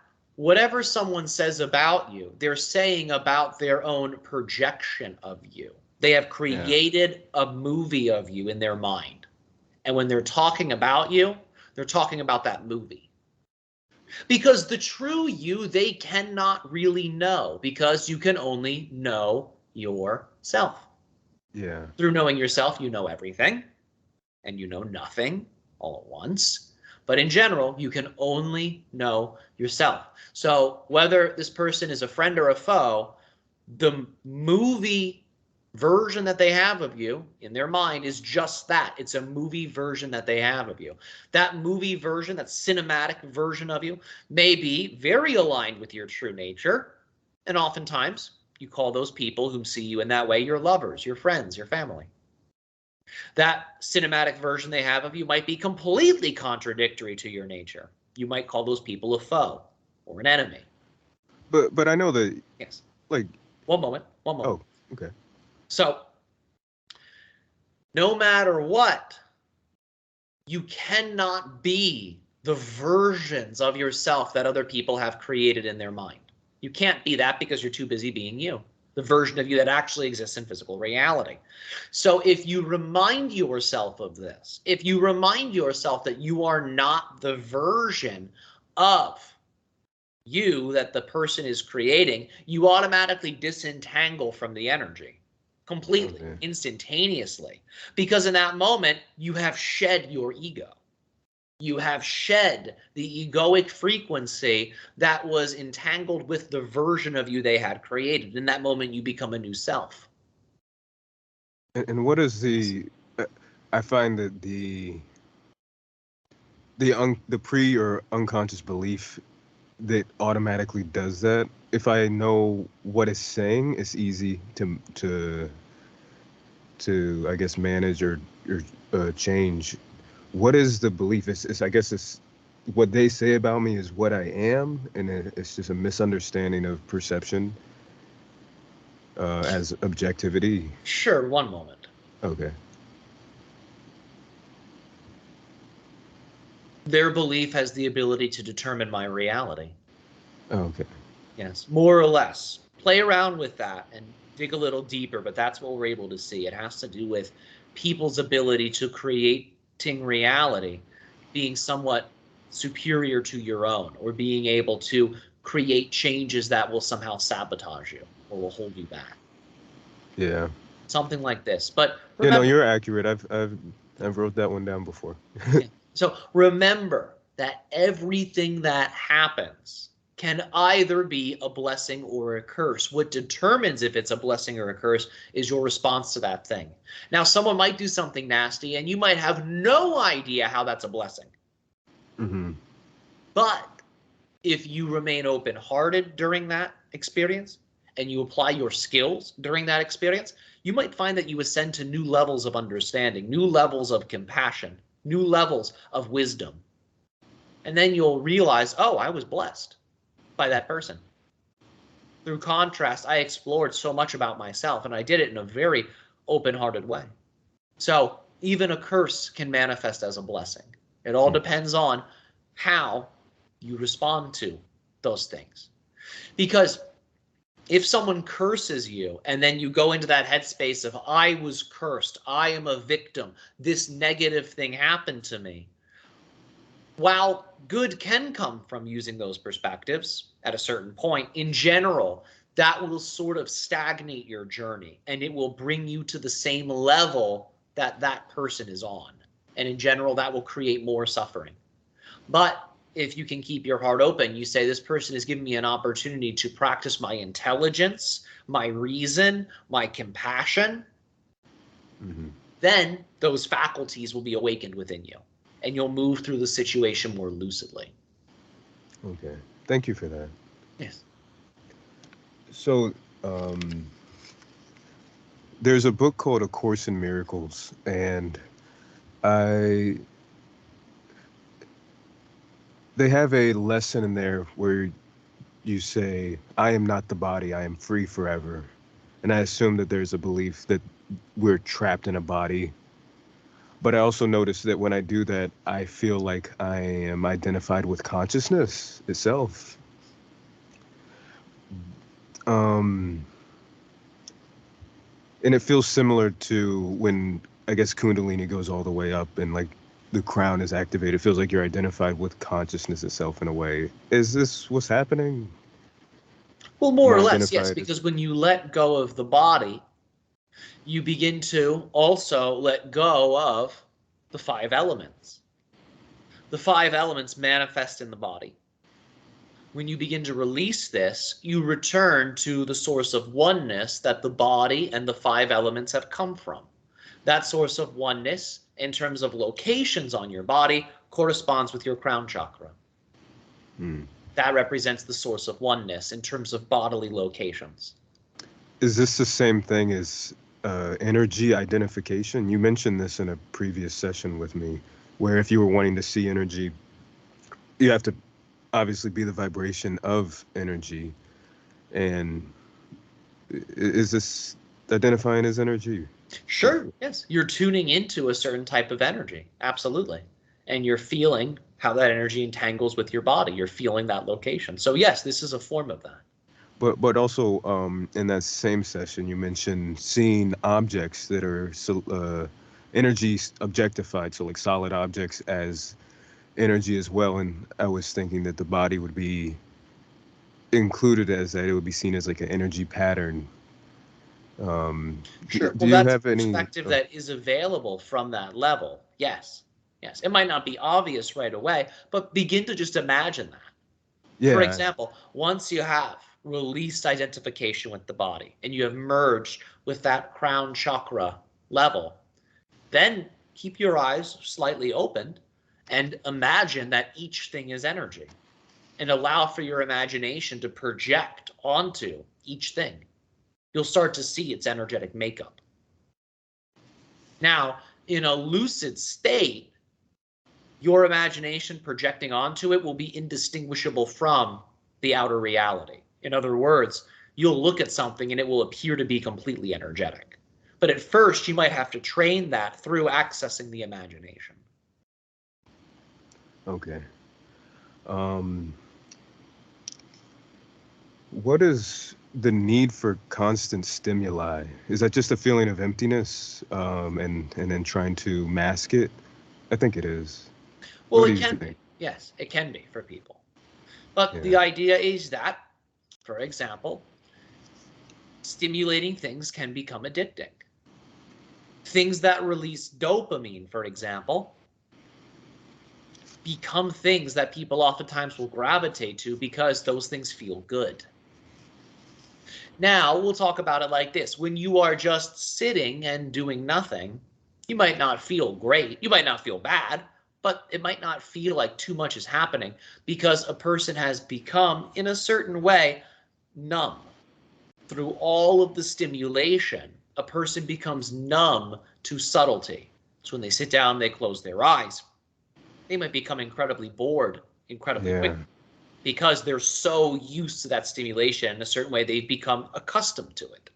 whatever someone says about you, they're saying about their own projection of you. They have created a movie of you in their mind. And when they're talking about you, they're talking about that movie. Because the true you, they cannot really know, because you can only know yourself. Yeah. Through knowing yourself, you know everything, and you know nothing all at once. But in general, you can only know yourself. So whether this person is a friend or a foe, the movie version that they have of you in their mind is just that. It's a movie version that they have of you. That movie version, that cinematic version of you, may be very aligned with your true nature. And oftentimes, you call those people who see you in that way your lovers, your friends, your family. That cinematic version they have of you might be completely contradictory to your nature. You might call those people a foe or an enemy. But I know that. Yes. Like. One moment. Oh, okay. So, no matter what, you cannot be the versions of yourself that other people have created in their mind. You can't be that because you're too busy being you, the version of you that actually exists in physical reality. So if you remind yourself of this, if you remind yourself that you are not the version of you that the person is creating, you automatically disentangle from the energy completely, instantaneously, because in that moment you have shed your ego. You have shed the egoic frequency that was entangled with the version of you they had created. In that moment, you become a new self. And what is the? I find that the pre or unconscious belief that automatically does that. If I know what it's saying, it's easy to I guess manage or change. What is the belief? It's I guess it's what they say about me is what I am, and it's just a misunderstanding of perception as objectivity. Sure, one moment. Okay. Their belief has the ability to determine my reality. Okay. Yes, more or less. Play around with that and dig a little deeper, but that's what we're able to see. It has to do with people's ability to creating reality being somewhat superior to your own, or being able to create changes that will somehow sabotage you or will hold you back. Yeah. Something like this. But remember, you're accurate. I've wrote that one down before. Yeah. So remember that everything that happens can either be a blessing or a curse. What determines if it's a blessing or a curse is your response to that thing. Now, someone might do something nasty, and you might have no idea how that's a blessing. Mm-hmm. But if you remain open-hearted during that experience, and you apply your skills during that experience, you might find that you ascend to new levels of understanding, new levels of compassion, new levels of wisdom. And then you'll realize, oh, I was blessed by that person. Through contrast, I explored so much about myself, and I did it in a very open-hearted way. So even a curse can manifest as a blessing. It all depends on how you respond to those things. Because if someone curses you and then you go into that headspace of, I was cursed, I am a victim, this negative thing happened to me, while good can come from using those perspectives at a certain point, in general, that will sort of stagnate your journey, and it will bring you to the same level that that person is on. And in general, that will create more suffering. But if you can keep your heart open, you say, this person is giving me an opportunity to practice my intelligence, my reason, my compassion, then those faculties will be awakened within you, and you'll move through the situation more lucidly. Okay. Thank you for that. Yes. So, there's a book called A Course in Miracles, and they have a lesson in there where you say, I am not the body, I am free forever. And I assume that there's a belief that we're trapped in a body. But I also notice that when I do that, I feel like I am identified with consciousness itself. Um, and it feels similar to when I guess Kundalini goes all the way up and like the crown is activated. It feels like you're identified with consciousness itself in a way. Is this what's happening? Well, Am more or I less, yes, identified as? because when you let go of the body, you begin to also let go of the five elements. The five elements manifest in the body. When you begin to release this, you return to the source of oneness that the body and the five elements have come from. That source of oneness, in terms of locations on your body, corresponds with your crown chakra. Hmm. That represents the source of oneness in terms of bodily locations. Is this the same thing as energy identification? You mentioned this in a previous session with me, where if you were wanting to see energy, you have to obviously be the vibration of energy. And is this identifying as energy? Sure, yes. You're tuning into a certain type of energy. Absolutely. And you're feeling how that energy entangles with your body. You're feeling that location. So yes, this is a form of that. But also in that same session, you mentioned seeing objects that are energy objectified, so like solid objects as energy as well. And I was thinking that the body would be included as that. It would be seen as like an energy pattern. Sure. Do Well, you that's a have any? perspective that is available from that level. Yes. Yes. It might not be obvious right away, but begin to just imagine that. For Yeah. example, once you have released identification with the body and you have merged with that crown chakra level, then keep your eyes slightly open and imagine that each thing is energy and allow for your imagination to project onto each thing. You'll start to see its energetic makeup. Now, in a lucid state, your imagination projecting onto it will be indistinguishable from the outer reality. In other words, you'll look at something and it will appear to be completely energetic. But at first, you might have to train that through accessing the imagination. Okay. Um, what is the need for constant stimuli? Is that just a feeling of emptiness, and then trying to mask it? I think it is. Well, What do it you can think? be. Yes, it can be for people. But the Yeah. idea is that, for example, stimulating things can become addicting. Things that release dopamine, for example, become things that people oftentimes will gravitate to because those things feel good. Now, we'll talk about it like this. When you are just sitting and doing nothing, you might not feel great. You might not feel bad, but it might not feel like too much is happening because a person has become, in a certain way, numb. Through all of the stimulation, a person becomes numb to subtlety. So when they sit down, they close their eyes. They might become incredibly bored incredibly Yeah. quickly because they're so used to that stimulation in a certain way, they've become accustomed to it.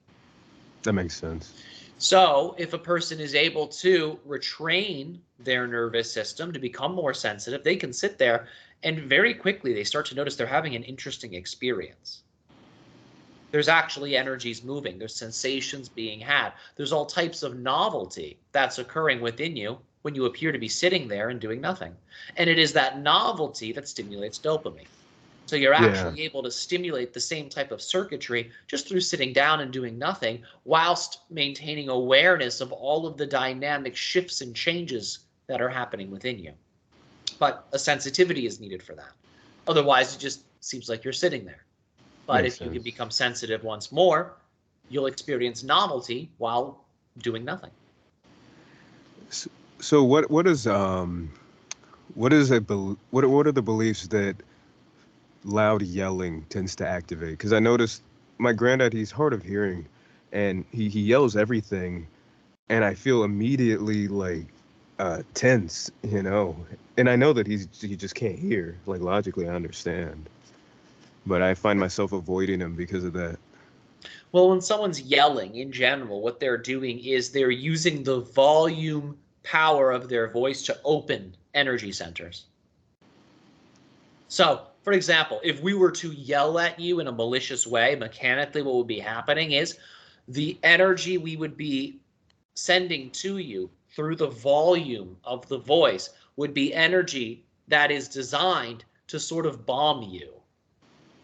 That makes sense. So if a person is able to retrain their nervous system to become more sensitive, they can sit there and very quickly they start to notice they're having an interesting experience. There's actually energies moving. There's sensations being had. There's all types of novelty that's occurring within you when you appear to be sitting there and doing nothing. And it is that novelty that stimulates dopamine. So you're Yeah. actually able to stimulate the same type of circuitry just through sitting down and doing nothing whilst maintaining awareness of all of the dynamic shifts and changes that are happening within you. But a sensitivity is needed for that. Otherwise, it just seems like you're sitting there. But Makes if you can sense. become sensitive once more, you'll experience novelty while doing nothing. So what is what are the beliefs that loud yelling tends to activate? Because I noticed my granddad, he's hard of hearing, and he yells everything, and I feel immediately like tense, you know. And I know that he just can't hear. Like logically, I understand, but I find myself avoiding him because of that. Well, when someone's yelling in general, what they're doing is they're using the volume power of their voice to open energy centers. So For example, if we were to yell at you in a malicious way, mechanically what would be happening is the energy we would be sending to you through the volume of the voice would be energy that is designed to sort of bomb you.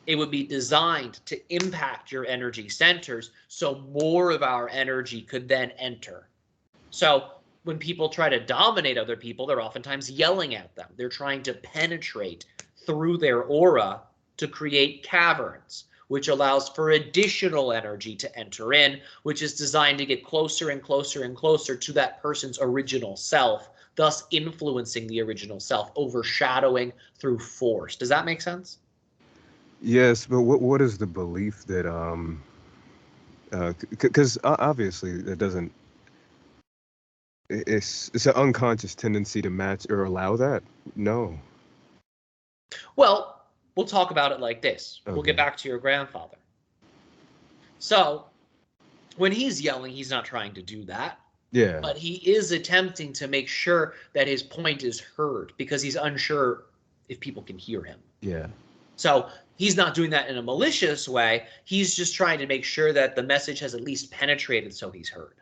It would be designed to impact your energy centers so more of our energy could then enter. So when people try to dominate other people, they're oftentimes yelling at them. They're trying to penetrate through their aura to create caverns, which allows for additional energy to enter in, which is designed to get closer and closer and closer to that person's original self, thus influencing the original self, overshadowing through force. Does that make sense? Yes, but what is the belief that because obviously that doesn't, it's an unconscious tendency to match or allow that? No. Well, we'll talk about it like this. We'll get Okay. back to your grandfather. So when he's yelling, he's not trying to do that. Yeah. But he is attempting to make sure that his point is heard because he's unsure if people can hear him. Yeah. So he's not doing that in a malicious way. He's just trying to make sure that the message has at least penetrated so he's heard.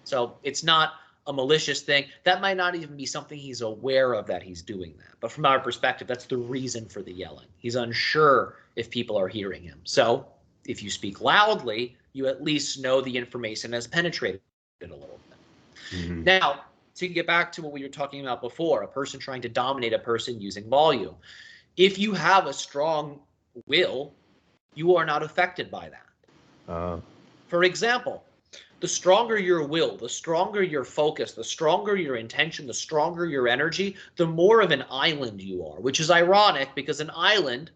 So it's not a malicious thing. That might not even be something he's aware of that he's doing that. But from our perspective, that's the reason for the yelling. He's unsure if people are hearing him. So if you speak loudly, you at least know the information has penetrated a little bit. Mm-hmm. Now, to get back to what we were talking about before, a person trying to dominate a person using volume. If you have a strong will, you are not affected by that. For example, the stronger your will, the stronger your focus, the stronger your intention, the stronger your energy, the more of an island you are, which is ironic because an island,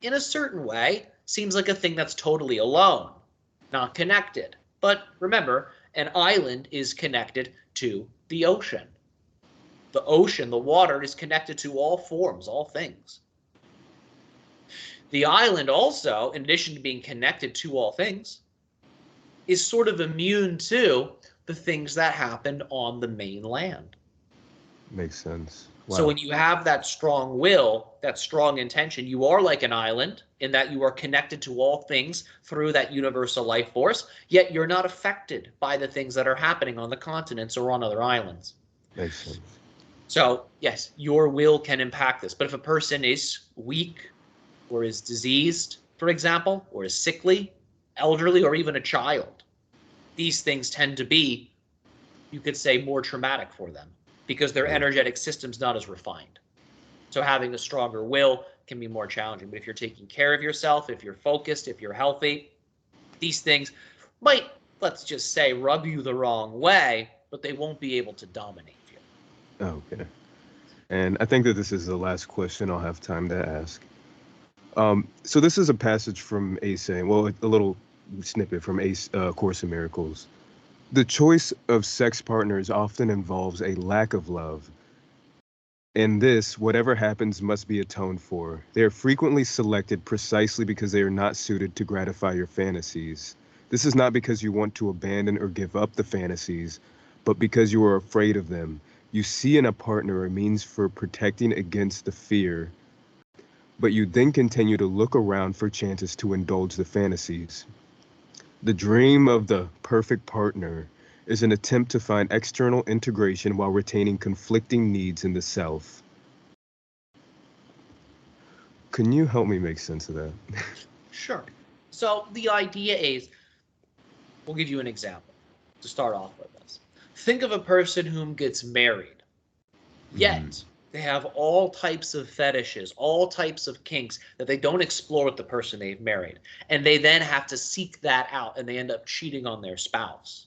in a certain way, seems like a thing that's totally alone, not connected. But remember, an island is connected to the ocean. The ocean, the water, is connected to all forms, all things. The island also, in addition to being connected to all things, is sort of immune to the things that happened on the mainland. Makes sense. Wow. So when you have that strong will, that strong intention, you are like an island in that you are connected to all things through that universal life force, yet you're not affected by the things that are happening on the continents or on other islands. Makes sense. So yes, your will can impact this. But if a person is weak or is diseased, for example, or is sickly, elderly, or even a child, these things tend to be, you could say, more traumatic for them because their energetic system's not as refined. So having a stronger will can be more challenging. But if you're taking care of yourself, if you're focused, if you're healthy, these things might, let's just say, rub you the wrong way, but they won't be able to dominate you. Okay. And I think that this is the last question I'll have time to ask. So this is a passage from Ace, well, a little snippet from Ace, Course in Miracles. The choice of sex partners often involves a lack of love. In this, whatever happens must be atoned for. They are frequently selected precisely because they are not suited to gratify your fantasies. This is not because you want to abandon or give up the fantasies, but because you are afraid of them. You see in a partner a means for protecting against the fear, but you then continue to look around for chances to indulge the fantasies. The dream of the perfect partner is an attempt to find external integration while retaining conflicting needs in the self. Can you help me make sense of that? Sure. So the idea is, we'll give you an example to start off with this. Think of a person whom gets married, yet they have all types of fetishes, all types of kinks that they don't explore with the person they've married. And they then have to seek that out and they end up cheating on their spouse.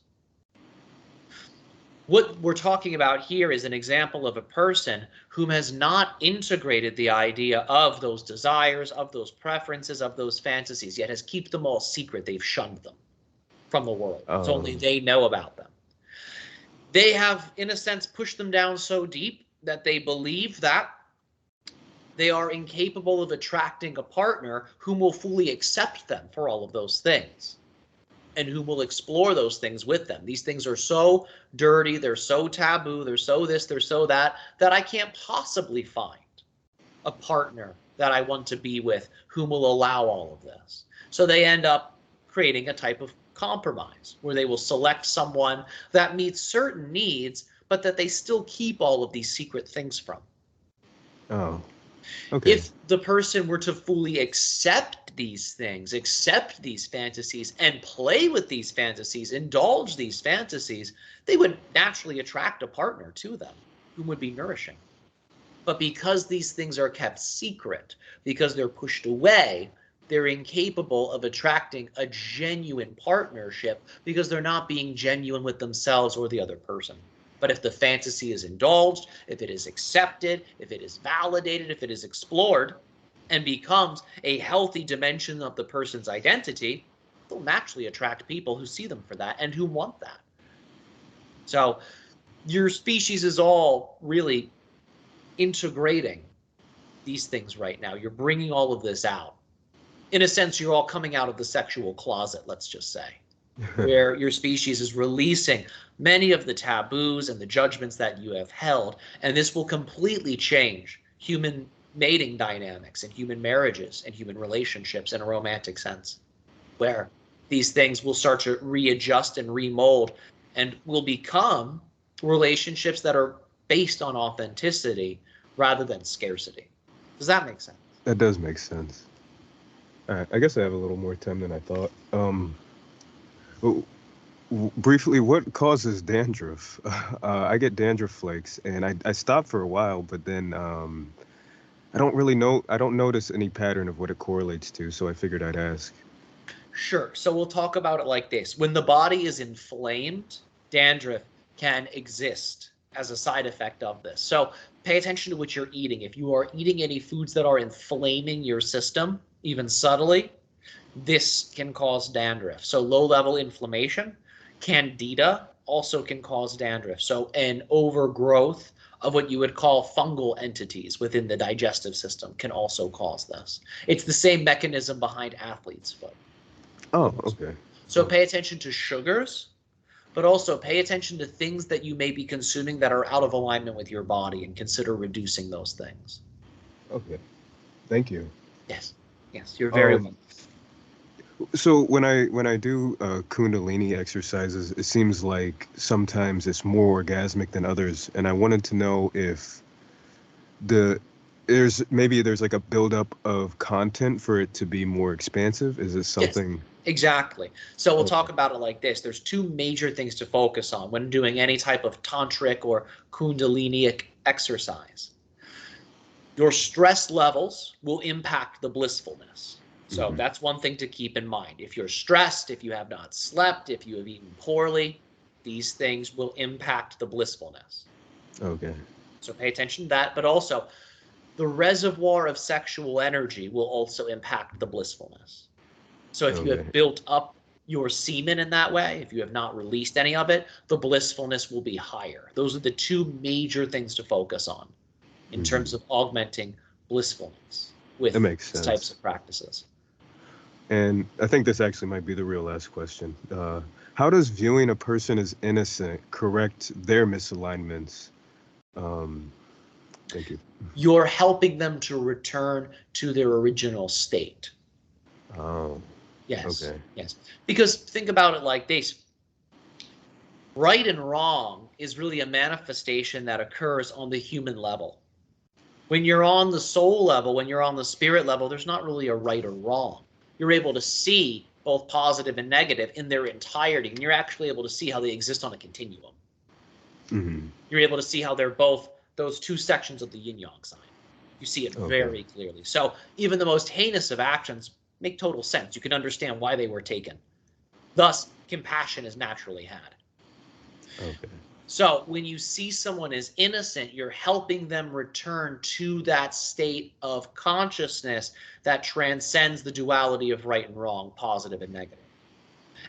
What we're talking about here is an example of a person whom has not integrated the idea of those desires, of those preferences, of those fantasies, yet has kept them all secret. They've shunned them from the world. It's only they know about them. They have, in a sense, pushed them down so deep that they believe that they are incapable of attracting a partner whom will fully accept them for all of those things and who will explore those things with them. These things are so dirty, they're so taboo, they're so this, they're so that, that I can't possibly find a partner that I want to be with whom will allow all of this. So they end up creating a type of compromise where they will select someone that meets certain needs, but that they still keep all of these secret things from. Oh, okay. If the person were to fully accept these things, accept these fantasies, and play with these fantasies, indulge these fantasies, they would naturally attract a partner to them who would be nourishing. But because these things are kept secret, because they're pushed away, they're incapable of attracting a genuine partnership because they're not being genuine with themselves or the other person. But if the fantasy is indulged, if it is accepted, if it is validated, if it is explored, and becomes a healthy dimension of the person's identity, they'll naturally attract people who see them for that and who want that. So your species is all really integrating these things right now. You're bringing all of this out. In a sense, you're all coming out of the sexual closet, let's just say, where your species is releasing many of the taboos and the judgments that you have held. And this will completely change human mating dynamics and human marriages and human relationships in a romantic sense, where these things will start to readjust and remold and will become relationships that are based on authenticity rather than scarcity. Does that make sense? That does make sense. All right, I guess I have a little more time than I thought. Briefly, what causes dandruff? I get dandruff flakes, and I stopped for a while, but then I don't really know. I don't notice any pattern of what it correlates to, so I figured I'd ask. Sure. So we'll talk about it like this. When the body is inflamed, dandruff can exist as a side effect of this. So pay attention to what you're eating. If you are eating any foods that are inflaming your system, even subtly, this can cause dandruff. So low-level inflammation, candida also can cause dandruff. So an overgrowth of what you would call fungal entities within the digestive system can also cause this. It's the same mechanism behind athlete's foot. Oh, okay. So pay attention to sugars, but also pay attention to things that you may be consuming that are out of alignment with your body and consider reducing those things. Okay. Thank you. Yes. Yes, you're very welcome. So when I do Kundalini exercises, it seems like sometimes it's more orgasmic than others, and I wanted to know if there's like a buildup of content for it to be more expansive. Is this something? Yes, exactly. So we'll talk about it like this. There's two major things to focus on when doing any type of tantric or Kundalini exercise. Your stress levels will impact the blissfulness. So that's one thing to keep in mind. If you're stressed, if you have not slept, if you have eaten poorly, these things will impact the blissfulness. Okay. So pay attention to that. But also, the reservoir of sexual energy will also impact the blissfulness. So if you have built up your semen in that way, if you have not released any of it, the blissfulness will be higher. Those are the two major things to focus on in terms of augmenting blissfulness with these types of practices. And I think this actually might be the real last question. How does viewing a person as innocent correct their misalignments? Thank you. You're helping them to return to their original state. Oh. Yes. Okay. Yes. Because think about it like this. Right and wrong is really a manifestation that occurs on the human level. When you're on the soul level, when you're on the spirit level, there's not really a right or wrong. You're able to see both positive and negative in their entirety, and you're actually able to see how they exist on a continuum. You're able to see how they're both those two sections of the yin-yang sign. You see it very clearly. So even the most heinous of actions make total sense. You can understand why they were taken. Thus, compassion is naturally had. Okay. So when you see someone as innocent, you're helping them return to that state of consciousness that transcends the duality of right and wrong, positive and negative.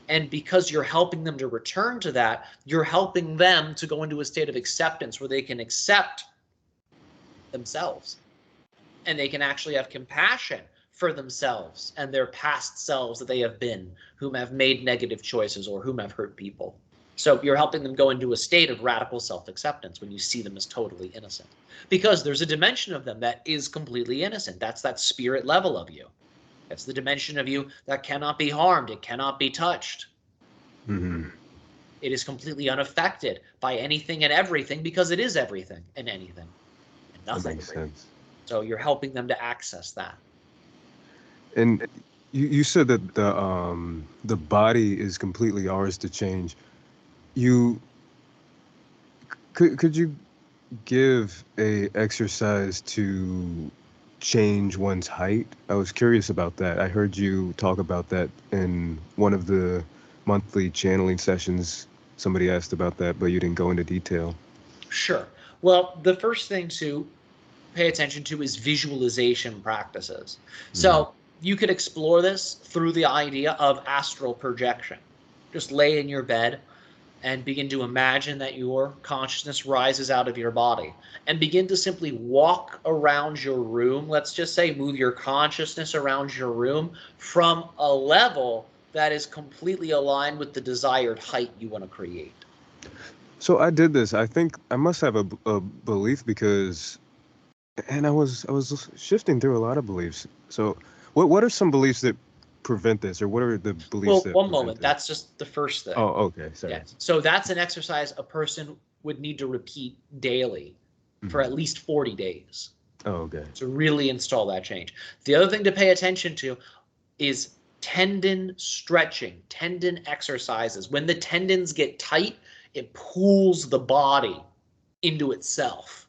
And because you're helping them to return to that, you're helping them to go into a state of acceptance where they can accept themselves. And they can actually have compassion for themselves and their past selves that they have been, whom have made negative choices or whom have hurt people. So you're helping them go into a state of radical self-acceptance when you see them as totally innocent. Because there's a dimension of them that is completely innocent. That's that spirit level of you. That's the dimension of you that cannot be harmed. It cannot be touched. Mm-hmm. It is completely unaffected by anything and everything because it is everything and anything and That nothing. makes sense. So you're helping them to access that. And you said that the body is completely ours to change. You could you give a exercise to change one's height? I was curious about that. I heard you talk about that in one of the monthly channeling sessions. Somebody asked about that, but you didn't go into detail. Sure. Well, the first thing to pay attention to is visualization practices. So you could explore this through the idea of astral projection. Just lay in your bed and begin to imagine that your consciousness rises out of your body and begin to simply walk around your room. Let's just say move your consciousness around your room from a level that is completely aligned with the desired height you want to create. So I did this. I think I must have a belief because, and I was shifting through a lot of beliefs. So what are some beliefs that prevent this, or what are the beliefs Well, that one prevent moment. this? That's just the first thing. Oh, okay. Sorry. Yes. So that's an exercise a person would need to repeat daily for at least 40 days. Oh, okay. To really install that change. The other thing to pay attention to is tendon stretching, tendon exercises. When the tendons get tight, it pulls the body into itself.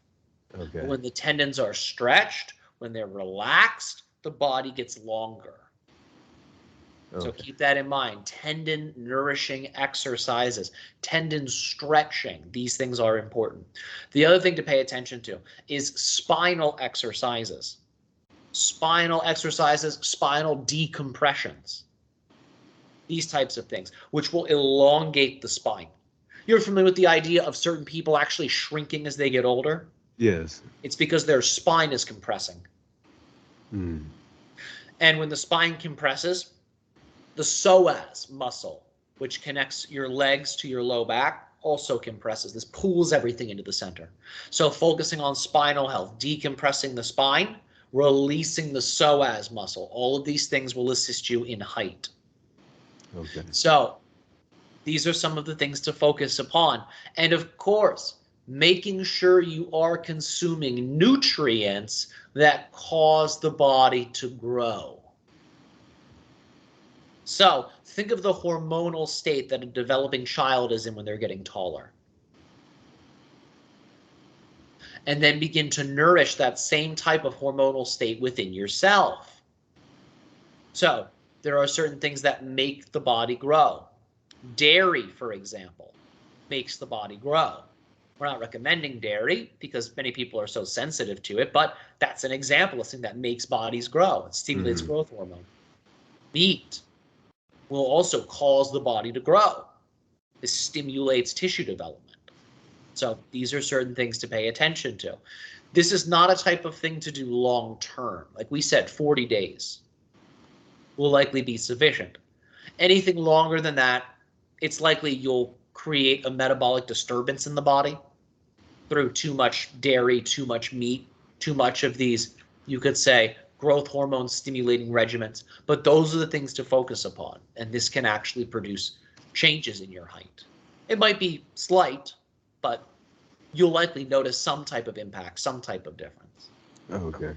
Okay. But when the tendons are stretched, when they're relaxed, the body gets longer. So keep that in mind. Tendon nourishing exercises, tendon stretching, these things are important. The other thing to pay attention to is spinal exercises. Spinal exercises, spinal decompressions. These types of things, which will elongate the spine. You're familiar with the idea of certain people actually shrinking as they get older? Yes. It's because their spine is compressing. And when the spine compresses, the psoas muscle, which connects your legs to your low back, also compresses. This pulls everything into the center. So focusing on spinal health, decompressing the spine, releasing the psoas muscle, all of these things will assist you in height. Okay. So these are some of the things to focus upon. And of course, making sure you are consuming nutrients that cause the body to grow. So think of the hormonal state that a developing child is in when they're getting taller. And then begin to nourish that same type of hormonal state within yourself. So there are certain things that make the body grow. Dairy, for example, makes the body grow. We're not recommending dairy because many people are so sensitive to it, but that's an example of something that makes bodies grow. It stimulates growth hormone. Meat will also cause the body to grow. This stimulates tissue development. So these are certain things to pay attention to. This is not a type of thing to do long term. Like we said, 40 days will likely be sufficient. Anything longer than that, it's likely you'll create a metabolic disturbance in the body through too much dairy, too much meat, too much of these, you could say, growth hormone stimulating regimens. But those are the things to focus upon. And this can actually produce changes in your height. It might be slight, but you'll likely notice some type of impact, some type of difference. Okay.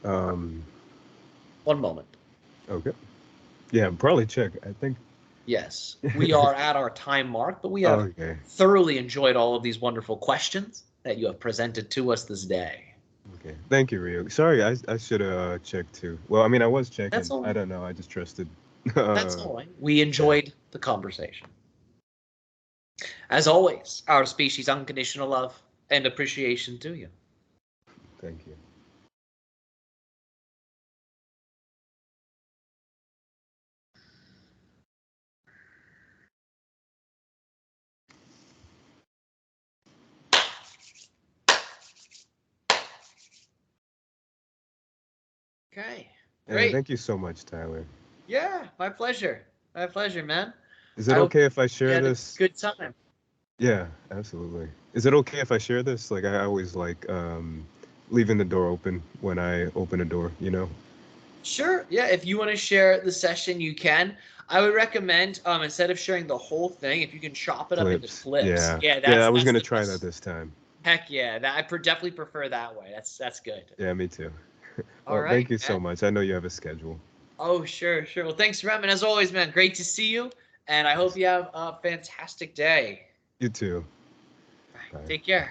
One moment. Okay. Yeah, probably check. I think. Yes, we are at our time mark, but we have thoroughly enjoyed all of these wonderful questions that you have presented to us this day. Okay. Thank you, Ryo. Sorry, I should have checked too. Well, I mean, I was checking. That's all right. I don't know. I just trusted. That's all right. We enjoyed the conversation. As always, our species' unconditional love and appreciation to you. Thank you. Okay. Great. Great. Thank you so much, Tyler. Yeah, my pleasure. My pleasure, man. Is it I hope okay if I you share had a this? good time. Yeah, absolutely. Is it okay if I share this? Like I always like leaving the door open when I open a door, you know? Sure. Yeah. If you want to share the session, you can. I would recommend instead of sharing the whole thing, if you can chop it up into Clips. clips. Yeah. Yeah, Yeah, I was that's gonna the try that best. this time. Heck yeah. Definitely prefer that way. That's good. Yeah, me too. All Well, right, thank you so man. much. I know you have a schedule. Oh, sure, sure. Well, thanks, Rem. And as always, man, great to see you. And I hope Yes. you have a fantastic day. You too. All right, Bye. take care.